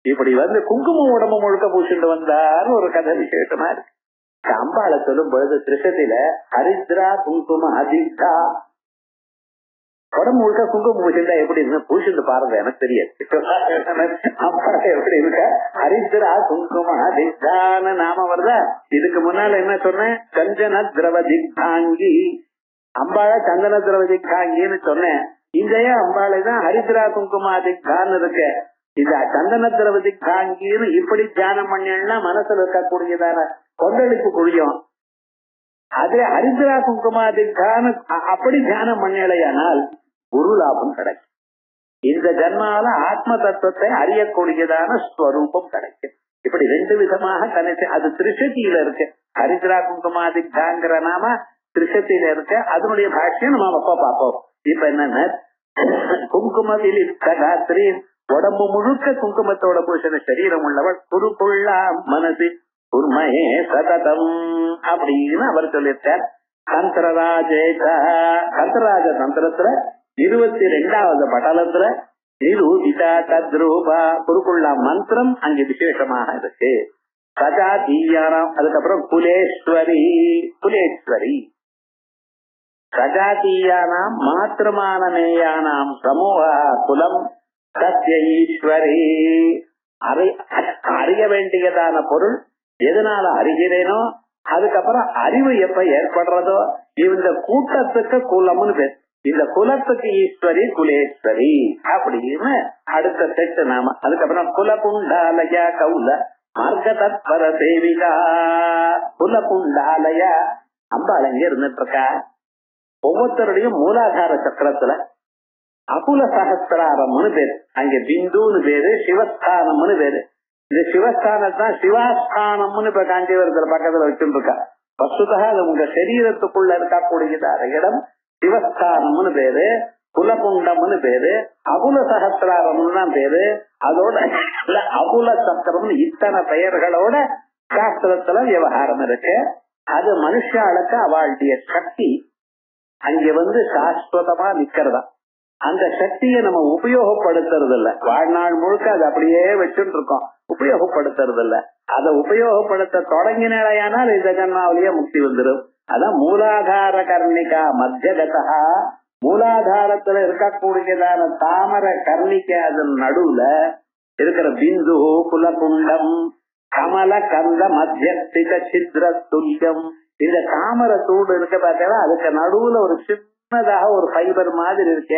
இப்படி குங்குமம் உடம்பு முழுக்க பூசிட்டு வந்தார்னு ஒரு கதை விசேஷமா இருக்கு. அம்பாளை சொல்லும் பொழுது திருஷத்தில ஹரித்ரா குங்கும அதிகா, உடம்பு முழுக்க குங்குமம் பூசிட்டா எப்படி இருக்கு, பூசிட்டு பாருங்க, எனக்கு தெரியாது அம்பாளை எப்படி இருக்க. ஹரித்ரா குங்கும அதிகான்னு நாம வருதா. இதுக்கு முன்னால என்ன சொன்னேன், சந்தன திரவ திக்தாங்கி. அம்பாளை சந்தன திரவ திக்தாங்கின்னு சொன்னேன். இதைய அம்பாளை தான் ஹரித்ரா குங்கும அதிகான்னு இருக்கு. இந்த சந்தன திரவ திக்தாங்கின்னு இப்படி தியானம் பண்ணா மனசுல இருக்கக்கூடியதான கொந்தளிப்பு குழியும். அதே ஹரித்ரா குங்குமாதிக்கான அப்படி தியானம் பண்ணலையானால் குரு லாபம் கிடைக்கும். இந்த ஜன்மால ஆத்ம தத்துவத்தை அறியக்கூடியதான ஸ்வரூபம் கிடைக்கும். இப்படி 2 விதமாக கணிச்சு, அது திருஷதியில இருக்கு. ஹரித்ரா குங்குமாதிக்காங்கிற நாம திருஷதியில இருக்கு. அதனுடைய பாஷ்யம் நம்ம அப்ப பார்ப்போம். இப்ப என்னன்னா, குங்கும விலிப்தகாத்ரி, உடம்பு முழுக்க குங்குமத்தோட பூஷண சரீரம் உள்ளவள் குருக்குள்ளா மனசு உண்மையே சததம் அப்படின்னு அவர் சொல்லியிருக்கார். கந்தராஜ தந்திரத்துல 22வது படலத்துல நிரூபிதா தத்ரூபா குருக்குள்ளா மந்திரம் அங்க விசேஷமாக இருக்கு. சதா தீயானாம், அதுக்கப்புறம் குலேஸ்வரி. குலேஸ்வரி சஜாதீயானாம் மாத்திரமானமேயானாம் சமூக குலம் சத்ய ஈஸ்வரி. அறிய வேண்டியதான பொருள் எதனால அறிகிறேனோ, அதுக்கப்புறம் அறிவு எப்ப ஏற்படுறதோ இந்த கூட்டத்துக்கு குலம்னு பேர். இந்த குலத்துக்கு ஈஸ்வரி குலேஸ்வரி அப்படின்னு அடுத்த செட்டு நாம. அதுக்கப்புறம் குலகுண்டாலய கௌல மார்க்க தத்பர சேவிகா. குலகுண்டாலய அம்பாள் எங்க இருந்துட்டு இருக்கா, ஒவ்வொருத்தருடையும் மூலாதார சக்கரத்துல அகுல சகஸ்திராரம்னு பேரு, அங்க பிந்துன்னு பேரு, சிவஸ்தானம்னு பேரு. இந்த சிவஸ்தானத்தான் சிவாஸ்தானம்னு இப்ப காஞ்சிபுரத்துல பக்கத்துல வச்சுட்டு இருக்கா. வசுதா அது உங்க சரீரத்துக்குள்ள இருக்கக்கூடியதான இடம் சிவஸ்தானம்னு பேரு. குலகுண்டம்னு பேரு, அபுல சகசிராரம்னு தான் பேரு. அதோட அபுல சக்கரம்னு இத்தனை பெயர்களோட சாஸ்திரத்துல விவகாரம் இருக்கு. அது மனுஷாளுக்கு அவளுடைய சக்தி அங்க சாஸ்வதமா நிக்கிறதா. அந்த சக்தியை நம்ம உபயோகப்படுத்துறது இல்ல. வாழ்நாள் முழுக்க அது அப்படியே வச்சுட்டு இருக்கோம், உபயோகப்படுத்துறது இல்ல. அதை உபயோகப்படுத்த தொடங்கினாலேயானால் இந்த ஜன்மாவிலேயே முக்தி வந்துடும். அதான் மூலாதார கர்ணிகா மத்தியகதா, மூலாதாரத்துல இருக்கக்கூடியதான தாமர கர்ணிக்கை அதன் நடுவுல இருக்கிற பிந்து குலகுண்டம் கமல கந்த மத்தியஸ்திக சித்ர துல்யம். இந்த தாமர தூடு இருக்க பார்த்தா அதுக்கு நடுவுல ஒரு சின்னதாக ஒரு ஃபைபர் மாதிரி இருக்க,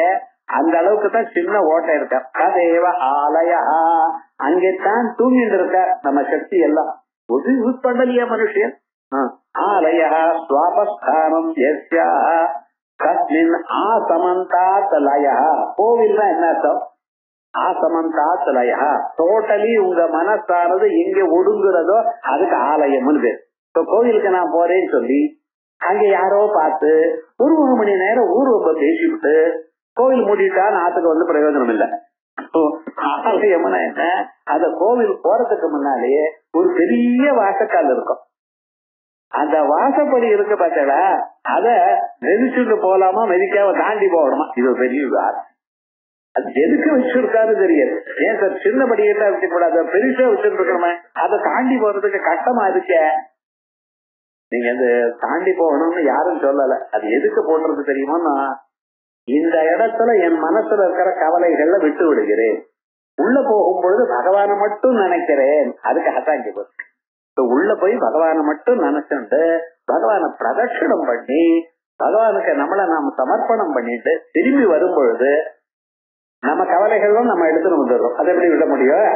அந்த அளவுக்கு தான் சின்ன ஓட்டை இருக்க. கதேவ ஆலயா, அங்கேத்தான் தூங்கிட்டு இருக்க நம்ம சக்தி எல்லாம். ஒரு யூஸ் பண்ணலையா மனுஷன்? ஆலயா ஸ்வாபஸ்தானம் யஸ்யா கஸ்மின் ஆசமந்தாத் லயா. கோவில்னா என்ன அர்த்தம்? ஆசமந்தாத் லயா, டோட்டலி உங்க மனசானது எங்க ஒடுங்குறதோ அதுக்கு ஆலயம்னு பேர். இப்ப கோவிலுக்கு நான் போறேன்னு சொல்லி அங்க யாரோ பார்த்து ஒரு 1 மணி நேரம் ஊர்வம்ப பேசிவிட்டு கோவில் மூடிட்டா நாட்டுக்கு பிரயோஜனம் இல்லை. ஆலயம்னா என்ன? அந்த கோவில் போறதுக்கு முன்னாலேயே ஒரு பெரிய வாசக்கால் இருக்கும். அந்த வாசப்படி இருக்கு பார்த்தா அத மெதிச்சுட்டு போலாமா மெதிக்காம தாண்டி போகணுமா? இது ஒரு பெரிய விவகாரம். அது எதுக்கு வச்சிருக்காரு தெரியாது. ஏன் சார் சின்ன படிக்கிட்டா வச்சுக்க கூடாது, பெருசா வச்சுட்டு இருக்கணுமே? அதை தாண்டி போறதுக்கு கஷ்டமா இருக்க. நீங்க அது தாண்டி போகணும்னு யாரும் சொல்லல. அது எதுக்கு போடுறது தெரியுமா? இந்த இடத்துல என் மனசுல இருக்கிற கவலைகள்ல விட்டு விடுகிறேன், உள்ள போகும்பொழுது பகவானை மட்டும் நினைக்கிறேன், அதுக்காக தாண்டி போறேன். உள்ள போய் பகவானை மட்டும் நினைச்சுட்டு பகவானை பிரதட்சணம் பண்ணி பகவானுக்கு நம்மளை நாம சமர்ப்பணம் பண்ணிட்டு திரும்பி வரும் பொழுது நம்ம கவலைகளும் நம்ம எடுத்துட்டு வந்துடுறோம். அதை எப்படி விட முடியும்?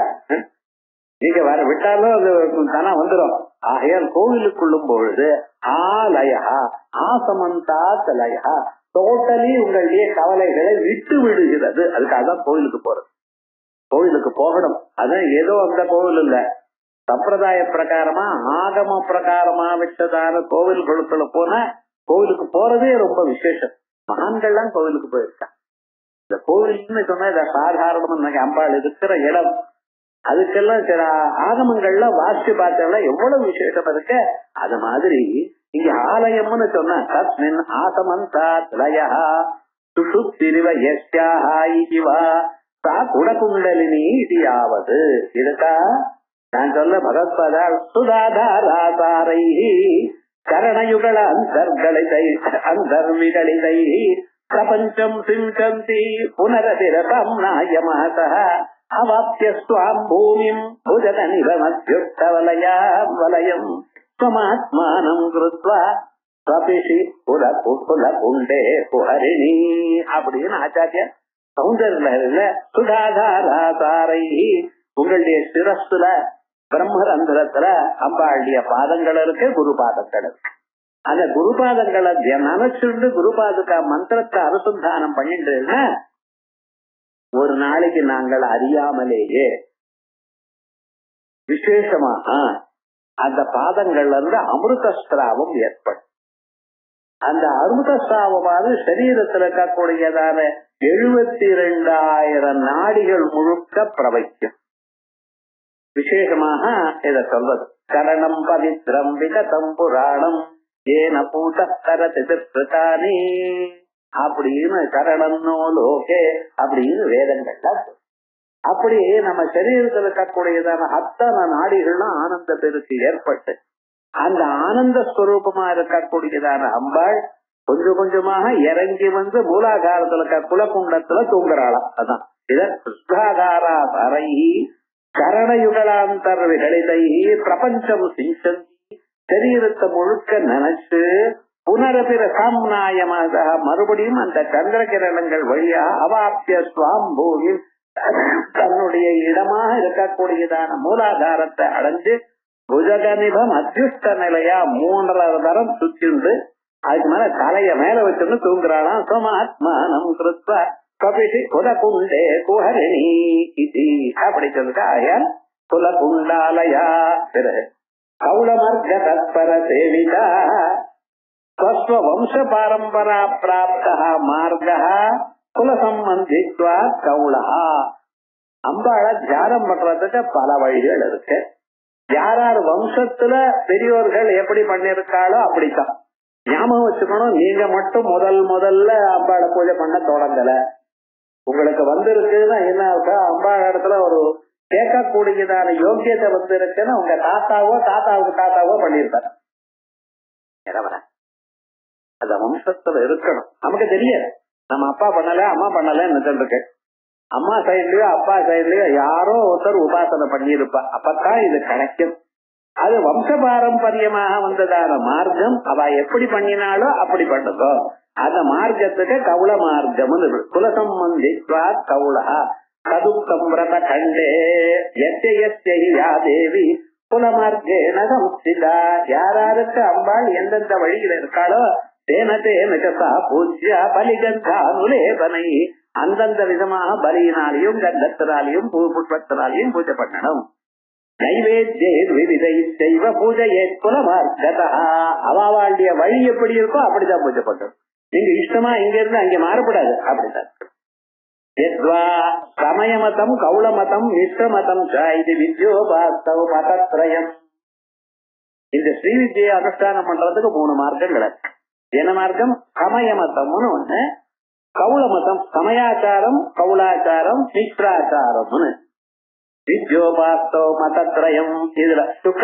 நீங்க வர விட்டாலும் அது தானா வந்துடும். ஆகையால் கோவிலுக்குள்ளும் பொழுது ஆலயா ஆசமந்தாத் லயா, டோட்டலி உங்களுடைய கவலைகளை விட்டு விடுகிறது. அதுக்காகதான் கோவிலுக்கு போறது. கோவிலுக்கு போகணும். அதான் ஏதோ அந்த கோவில் இல்ல, சம்பிரதாய பிரகாரமா ஆகம பிரகாரமா வச்சதான கோவில் குளத்துல போனா கோவிலுக்கு போறதே ரொம்ப விசேஷம். மகான்கள்லாம் கோவிலுக்கு போயிருக்காங்க. இந்த கோவில்னு சொன்னா இத சாதாரணமா அம்பாள் இருக்கிற இடம், அதுக்கெல்லாம் சில ஆகமங்கள்ல வாசி பார்த்தா எவ்வளவு விசேஷம் இருக்க. அது மாதிரி இங்க ஆலயம்னு சொன்னா தஸ்மின் ஆசமந்தாத் லயா சுஷுப்திரிவ யஸ்யாஹா சா குடகுண்டலினி இடியாவது. இதுக்கா நான் சொல்ல பகவத்பாதா சுதாதாராசாரை கரணயுகள அந்தர்மிகளிதை பிரபஞ்சம் சிஞ்சந்தி புனரதிரதம் நாயமாசः அவாப்ய ஸ்வாம் பூமிம் புஜத நிபமத்யுக்தவலயாம் வலயம் ஸ்வமாத்மானம் கிருத்வா ஸ்வபிஷி புலகுண்டே புஹரிணி அப்படின்னு ஆச்சாரிய சௌந்தர்யல சுதாதாராசாரை உங்களுடைய சிரஸ்ல பிரம்மரந்திரத்துல அம்பாளுடைய பாதங்கள் இருக்கு, குரு பாதங்கள் இருக்கு. அந்த குருபாதங்களை நினைச்சுண்டு குருபாதுக்கா மந்திரத்தை அனுசந்தானம் பண்ணிட்டு ஒரு நாளைக்கு நாங்கள் அறியாமலேயே விசேஷமாக அந்த பாதங்கள்ல இருந்து அமிர்தஸ்ராவம் ஏற்படும். அந்த அமிர்தஸ்ராவமானது சரீரத்தில் இருக்கக்கூடியதான 72,000 நாடிகள் முழுக்க பிரவைக்கும். விசேஷமாக இத சொல்வது கரணம் பவித்ரம் விகதம் புராணம் ஏன பூதரதி திருத்தானி அப்படின்னு கரணன்னோ லோகே அப்படின்னு வேதங்கள்ல. அப்படி நம்ம சரீரத்தில் இருக்கக்கூடியதான அத்தனை நாடிகள்லாம் ஆனந்த பெருக்கு ஏற்பட்டு அந்த ஆனந்த ஸ்வரூபமா இருக்கக்கூடியதான அம்பாள் கொஞ்சம் கொஞ்சமாக இறங்கி வந்து மூலாதாரத்துல இருக்க குலகுண்டத்துல தூங்குறாளாம். அதான் இத சுஷ்டாதாரா தரை கரணயுகலாந்தர் விகளிதை பிரபஞ்சம் சிஞ்சந்தி சரீரத்தை முழுக்க நினைச்சு புனரபிர சாம்நாயமாக மறுபடியும் அந்த சந்திர கிரணங்கள் வழியா அவாப்திய சுவாம்பூமி தன்னுடைய இடமா இருக்கக்கூடியதான மூலாதாரத்தை அடைஞ்சு புஜகநிபம் அத்தியுஷ்ட நிலையா 3 தரம் சுத்திண்டு அதுக்கு மேல தலைய மேல வச்சுன்னு தூங்குறாளாம். சோமாத்மானம் கிருத்வா கபிஷி குலகுண்டே குஹரிணி இது அப்படி சொல்லுங்க. ஆயால் குலகுண்டாலயா பிறகு கௌளமர்க தத்பர சேவிதா ஸ்வஸ்வ வம்ச பாரம்பரா பிராப்தா மார்கா குலசம்பந்தித்வா கௌளா. அம்பாள தியானம் பண்றதுக்கு பல வழிகள் இருக்கு. யாரார் வம்சத்துல பெரியோர்கள் எப்படி பண்ணிருக்காளோ அப்படித்தான் ஞாபகம் வச்சுக்கணும். நீங்க மட்டும் முதல்ல அம்பாளை பூஜை பண்ண தொடங்கல. உங்களுக்கு வந்திருக்குன்னா என்ன அம்பாள் இடத்துல ஒரு கேட்கக்கூடியதான யோக்கியத்தை வந்திருக்குன்னா உங்க தாத்தாவோ பண்ணிருப்பாரு. அந்த வம்சத்துல இருக்கணும். நமக்கு தெரியாது, நம்ம அப்பா பண்ணல அம்மா பண்ணலன்னு இருக்கு. அம்மா சைட்லயோ அப்பா சைட்லயோ யாரோ ஒருத்தர் உபாசனை பண்ணியிருப்பா. அப்பத்தான் இது கிடைக்கும். அது வம்ச பாரம்பரியமாக வந்ததான மார்க்கம். அவ எப்படி பண்ணினாலோ அப்படி பண்ணுதோ அந்த மார்க்கத்துக்கு கௌள மார்க்கம். குலசம்பந்தித்வா கௌளா கதுக்தம் விரத கண்டே யா தேவி குலமார்க்கேன சம்ஸ்திதா. யாராருக்கு அம்பாள் எந்தெந்த வழியில இருக்காளோ தேனதேனகசா பூஜ்யா பலிகந்தானுலேபனை. அந்தந்த விதமாக பலியினாலையும் கந்தத்தினாலையும் புஷ்பத்தினாலையும் பூஜை பண்ணணும். நைவேத்தியே விவிதை செய்வ பூஜையே குலமார்க்கதா. அவாவாண்டிய வழி எப்படி இருக்கோ அப்படித்தான் பூஜை பண்ணணும். நீங்க இஷ்டமா இங்க இருந்து அங்க மாறப்படாது. அப்படித்தான் சமயமதம் கௌளமதம் மிஸ்ரமதம் இது வித்யோபாஸ்தவ மதத்ரயம். இந்த ஸ்ரீ வித்யை அனுஷ்டானம் பண்றதுக்கு 3 மார்க்கங்கள் இருக்கு. என்ன மார்க்கம்? சமயமதம்னு ஒண்ணு, கௌளமதம் சமயாச்சாரம், கௌளாச்சாரம், மிஸ்ராச்சாரம்னு. வித்யோபாஸ்தவ மதத்ரயம். இதுல சுக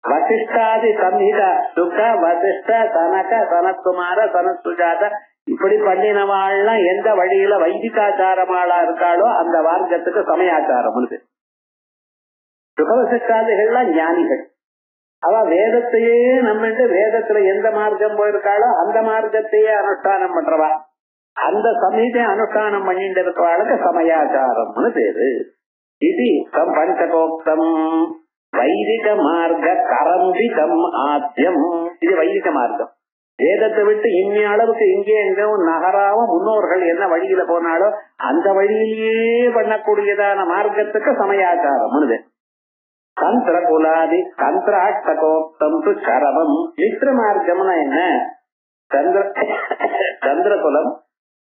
வசிஷ்டாதி சம்ஹிதா, சுக வசிஷ்ட சனக சனத்குமார சனத்சுஜாத இப்படி பண்ணினவாள்லாம் எந்த வழியில வைதிகாச்சாரமாளா இருக்காளோ அந்த மார்க்கத்துக்கு சமயாச்சாரம். சுகவசிஷ்டாதிகள்லாம் ஞானிகள். அவ வேதத்தையே நம்மட்டு வேதத்துல எந்த மார்க்கம் போயிருக்காளோ அந்த மார்க்கத்தையே அனுஷ்டானம் பண்றவா. அந்த சமீதை அனுஷ்டானம் பண்ணிட்டு இருக்கவாளுக்கு சமயாச்சாரம்னு பேரு. இது பஞ்சகோக்தம் வைதிக மார்க்க கரம்பிதம் ஆத்தியம். இது வைதிக மார்க்கம். வேதத்தை விட்டு இன்னி அளவுக்கு இங்கே எங்கும் நகராவும் முன்னோர்கள் என்ன வழியில போனாலோ அந்த வழியிலேயே பண்ணக்கூடியதான மார்க்கத்துக்கு சமயாச்சாரம். தந்திர குலாதி தந்திராஷ்டகோக்தம் து சரவம். மித்ர மார்க்கம்னா என்ன? சந்திரகுலம்,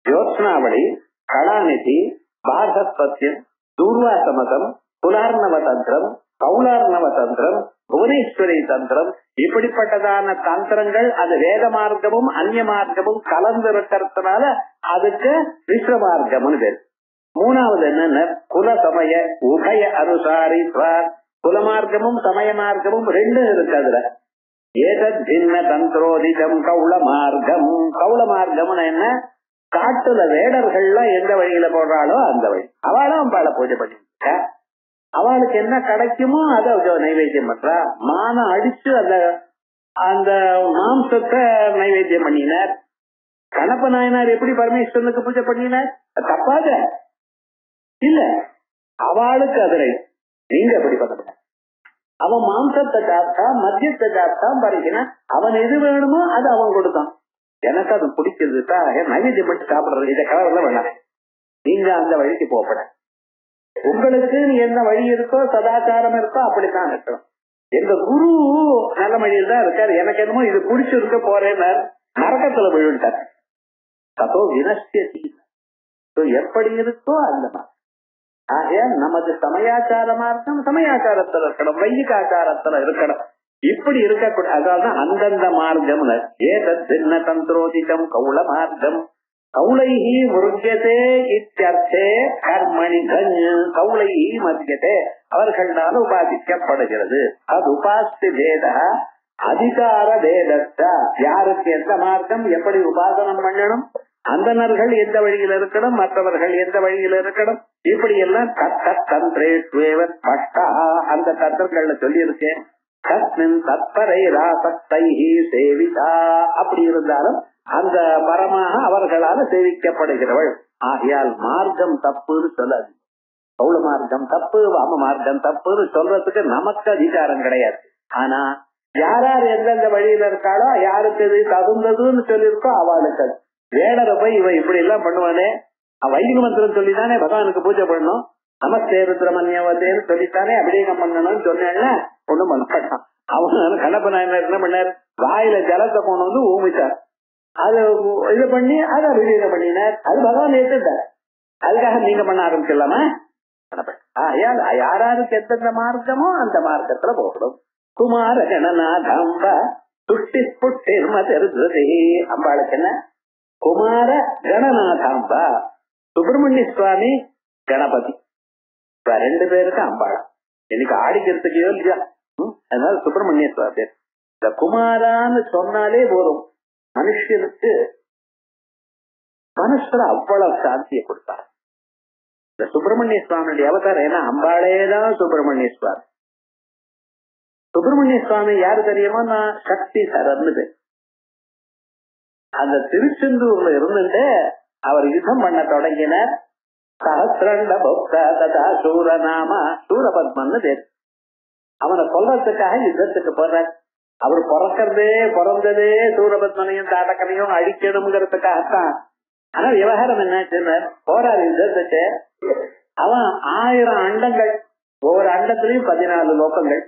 ஜோத்ஸ்னாவளி, கலாநிதி, பாரதஸ்பத்தியம், தூர்வாசமதம், குலார்ணவ தந்திரம், கௌலார்ணவ தந்திரம், புவனேஸ்வரி தந்திரம், இப்படிப்பட்டதான தந்திரங்கள் அது வேத மார்க்கமும் அந்நிய மார்க்கமும் கலந்து இருக்கிறதுனால அதுக்கு மிஸ்ர மார்க்கம் பேர். 3வது என்னன்னா குல சமய உபய அனுசாரி. குலமார்க்கமும் சமய மார்க்கமும் 2 இருக்கு அதுல. ஏதத் பின்ன தந்திரோதிதம் கௌள மார்க்கம். கௌள மார்க்கம் என்ன? காட்டுல வேடர்கள்லாம் எந்த வழியில போடுறாளோ அந்த வழி. அவளும் அம்பாளை பூஜை பண்ணிருக்க. அவளுக்கு என்ன கிடைக்குமோ அதை நைவேத்தியம் பண்றா. மானம் அடிச்சு அந்த மாம்சத்தை நைவேத்தியம் பண்ணினார். கணப்ப நாயனார் எப்படி பரமேஸ்வரனுக்கு பூஜை பண்ணினார்? தப்பாக இல்ல, அவளுக்கு அதிரை. நீங்க எப்படி பண்ண? அவன் மாம்சத்தை சாப்பிட்டா, மத்தியத்தை சாப்பிட்டா பறிக்கினா அவன் எது வேணுமோ அது அவன் கொடுத்தான். எனக்கு அது பிடிக்கிறதுக்கா நைவேத்தியம் பண்ணி சாப்பிடுறது. இதை கலவரல வேணாம். நீங்க அந்த வழிக்கு போகப்பட. உங்களுக்கு என்ன வழி இருக்கோ சதாச்சாரம் இருக்கோ அப்படித்தான் இருக்கணும். எங்க குரு நல்ல வழியில் தான் இருக்காரு. எனக்கு என்னமோ இது பிடிச்சிருக்க போறேன்னு நரக்கத்துல விழுந்தார். தப்போ வினஷ்டி எப்படி இருக்கோ அந்த மாதிரி. ஆக நமது சமயாச்சார மார்க்கம் சமயாச்சாரத்துல இருக்கணும், வைதிகாச்சாரத்துல இருக்கணும். இப்படி இருக்கக்கூடிய அதாவது அந்தந்த மார்க்கம். ஏதத் சின்ன தந்திரோதிதம் கௌள மார்க்கம் கௌளைஹி முருகதே இத்யர்த்தே கர்மணி கௌளைஹி மத்தியதே. அவர்களால் உபாசிக்கப்படுகிறது. அது உபாசி வேத அதிகார வேதத்த. யாருக்கு எந்த மார்க்கம் எப்படி உபாசனம் பண்ணணும், அந்தனர்கள் எந்த வழியில் இருக்கணும், மற்றவர்கள் எந்த வழியில் இருக்கணும், இப்படி எல்லாம் தந்திரேஷ்வேவ ஸ்பஷ்டா அந்த தந்திரங்கள்ல சொல்லி இருக்கேன். தஸ்மின் தத்பரை ராசக்தை சேவிதா. அப்படி இருந்தாலும் அந்த பரமாக அவர்களால் சேவிக்கப்படுகிறவள். ஆகையால் மார்க்கம் தப்புன்னு சொல்லாது. கௌள மார்க்கம் தப்பு, வாம மார்க்கம் தப்புன்னு சொல்றதுக்கு நமக்கு அதிகாரம் கிடையாது. ஆனா யாரார் எந்தெந்த வழியில இருக்காளோ யாருக்கு எது தகுந்ததுன்னு சொல்லியிருக்கோ அவளுக்கு. வேடரை போய் இவ இப்படி எல்லாம் பண்ணுவானே, வைதிக மந்திரம் சொல்லித்தானே பகவானுக்கு பூஜை பண்ணணும், நமஸ்தே ருத்ரமன்யவதேன்னு சொல்லித்தானே அபிஷேகம் பண்ணணும்னு சொன்னேன்னா ஒண்ணும் பண்ண மாட்டான். அவன் கண்ணப்ப நாயனர் என்ன பண்ணார்? வாயில ஜலத்தை கொண்டு வந்து ஊமிச்சார். அது இது பண்ணி அதை விஜயம் பண்ணினார். அது பகவான் ஏற்றுட்டார். அதுக்காக நீங்க பண்ண ஆரம்பிச்சிடலாமா? யாராருக்கு எந்தெந்த மார்க்கமோ அந்த மார்க்கத்துல போகணும். குமார கணநாதாம்பா துஷ்டி புட்டிர்ம தெரிஞ்சது. அம்பாளுக்கு என்ன? குமார கணநாதாம்பா. சுப்பிரமணிய சுவாமி, கணபதி, ரெண்டு பேருக்கு அம்பாளா. இன்னைக்கு ஆடிக்கிறதுக்கு இல்லையா? அதனால சுப்பிரமணிய சுவாமி. இந்த குமாரான்னு சொன்னாலே போதும், மனுஷனுக்கு மனசுல அவ்வளவு சாந்தியை கொடுத்தார். இந்த சுப்பிரமணிய சுவாமியுடைய அவதாரம் ஏன்னா அம்பாளேதான் சுப்பிரமணிய சுவாமி. சுப்பிரமணிய சுவாமி யாரு தெரியுமா? நான் சக்தி சரன்னு. அந்த திருச்செந்தூர்ல இருந்துட்டு அவர் யுத்தம் பண்ண தொடங்கினார். சஹசிரண்ட பக்தா சூரநாமா சூரபத்மன்னு பேர். அவனை கொல்றதுக்காக யுத்தத்துக்கு போறார். அவர் பிறந்ததே சூரபத்மனையும் தாடகனையும் அழிக்கணுங்கிறதுக்காகத்தான். ஆனா விவகாரம் என்ன போறாரு யுத்தத்துக்கு. அவன் 1000 அண்டங்கள், ஒவ்வொரு அண்டத்திலையும் 14 லோகங்கள்,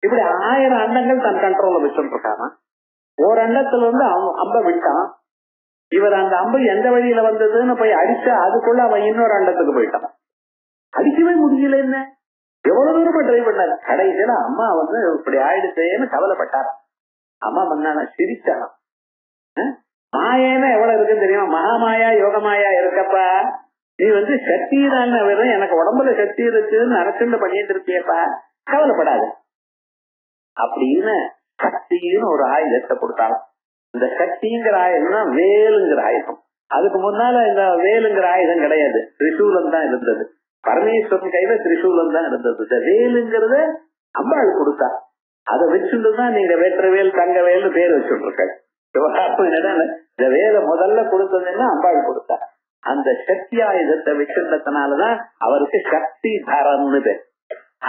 இப்படி 1000 அண்டங்கள் தன் கண்ட்ரோல்ல வச்சுட்டு இருக்கானா. ஒரு அண்டத்துல வந்து அவன் அம்ப விட்டான். இவர் அந்த அம்பு எந்த வழியில வந்ததுன்னு போய் அடிச்சா அதுக்குள்ள அவன் இன்னொரு அண்டத்துக்கு போயிட்டான். அடிக்கவே முடியல. என்ன எவ்வளவு தூரமா ட்ரை பண்ணாரு. கடைசியில அம்மா வந்து இப்படி ஆயிடுச்சேன்னு கவலைப்பட்டார். அம்மா பண்ணான சிரிச்சானா. மாயேன்னா எவ்வளவு இருக்குன்னு தெரியுமா? மகாமாயா யோகமாயா இருக்கப்பா. நீ வந்து சக்தி தான் வெறும் எனக்கு உடம்புல சக்தி இருக்குன்னு அரசுன்னு பண்ணிட்டு இருக்கியப்பா, கவலைப்படாது அப்படின்னு சக்தின்னு ஒரு ஆயுதத்தை கொடுத்தாங்க. இந்த சக்திங்கிற ஆயுதம்னா வேலுங்கிற ஆயுதம். அதுக்கு முன்னால இந்த வேலுங்கிற ஆயுதம் கிடையாது, திரிசூலம் தான் இருந்தது. பரமேஸ்வரன் கையில திரிசூலம் தான் இருந்தது. இந்த வேலுங்கிறத அம்பாள் கொடுத்தா. அதை வச்சுட்டுதான் நீங்க வெற்றவேல் தங்கவேல்னு பேர் வச்சுட்டு இருக்க. இந்த வேலை முதல்ல கொடுத்ததுன்னா அம்பாள் கொடுத்தா. அந்த சக்தி ஆயுதத்தை வச்சிருந்ததுனாலதான் அவருக்கு சக்தி தரன்னு பேர்.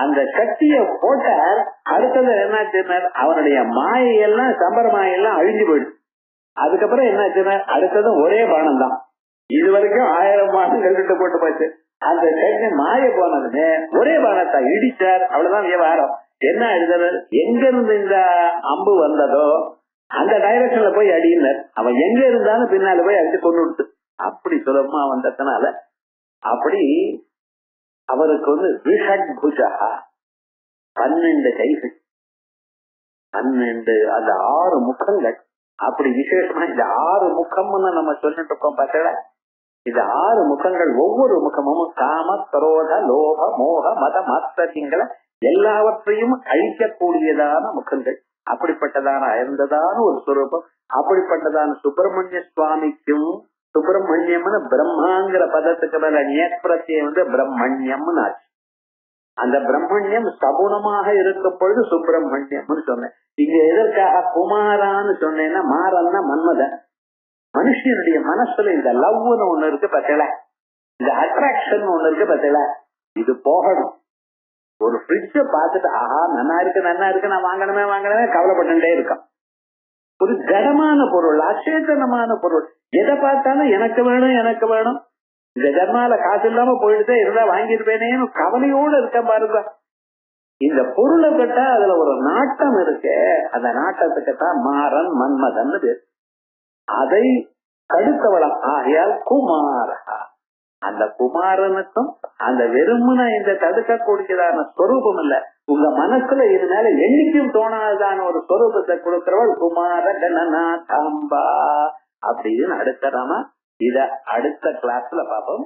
அந்த சக்திய போட்டார். அடுத்தது என்ன, அவனுடைய மாயெல்லாம் சம்பர மாயெல்லாம் அழிஞ்சு போயிடுச்சு. அதுக்கப்புறம் என்ன, அடுத்தது ஒரே பானம் தான். இது வரைக்கும் 1000 பானங்கள் கிட்ட போட்டு போச்சு. அந்த சக்தி மாய போனதுன்னு ஒரே பானத்தை இடிச்சார். அவ்வளவுதான் விவகாரம். என்ன எழுதுறது, எங்க இருந்து இந்த அம்பு வந்ததோ அந்த டைரக்ஷன்ல போய் அடியினர். அவன் எங்க இருந்தாலும் பின்னால போய் அடிச்சு கொண்டு விடுத்து. அப்படி சுலபமா வந்ததுனால அப்படி அவருக்கு வந்து விஷட்புஜா 12 கைகள், 12 அந்த 6 முகங்கள். அப்படி விசேஷமா இந்த 6 முகம்னு நம்ம சொல்லிட்டு இருக்கோம் பார்த்தா. இந்த 6 முகங்கள், ஒவ்வொரு முகமும் காம கரோத லோக மோக மத மாத்திரங்களை எல்லாவற்றையும் அழிக்கக்கூடியதான முகங்கள். அப்படிப்பட்டதான இருந்ததான ஒரு சுரூபம். அப்படிப்பட்டதான சுப்பிரமணிய சுவாமிக்கும், சுப்பிரமணியம்னு பிரம்மாங்கிற பதத்துக்கு மேல நேற்பிரத்தியம் வந்து பிரம்மண்யம்னு ஆச்சு. அந்த பிரம்மண்யம் சகுணமாக இருக்கும் பொழுது சுப்பிரமணியம்னு சொன்னேன். இங்க எதற்காக குமாரான்னு சொன்னேன்னா, மாறன்னா மன்மதன். மனுஷனுடைய மனசுல இந்த லவ்னு ஒண்ணு இருக்கு பத்தல, இந்த அட்ராக்ஷன் ஒண்ணு இருக்கு பத்தல. இது போகணும். ஒரு ஃப்ரிட்ஜ பார்த்துட்டு ஆஹா நல்லா இருக்கு நான் வாங்கணுமே கவலைப்பட்டுட்டே இருக்கான். ஒரு ஜடமான பொருள், அச்சேதனமான பொருள், எதை பார்த்தாலும் எனக்கு வேணும். இந்த ஜன்மால காசு இல்லாம போயிடுதே, இருந்தா வாங்கிருப்பேனேன்னு கவலையோடு இருக்க பாருங்க. இந்த பொருளை கட்டா அதுல ஒரு நாட்டம் இருக்கு. அந்த நாட்டத்துக்குத்தான் மாறன் மன்மதன் பேர். அதை தடுத்தவளம் ஆகையால் குமாரா. அந்த குமாரனுக்கும் அந்த வெறுமன இந்த தடுக்கக்கூடியதான ஸ்வரூபம் இல்ல, உங்க மனசுல இதனால என்னைக்கும் தோணாததான ஒரு ஸ்வரூபத்தை கொடுக்கிறவள் குமார கணநாதாம்பா அப்படின்னு அடுத்ததாமா. இத அடுத்த கிளாஸ்ல பார்ப்போம்.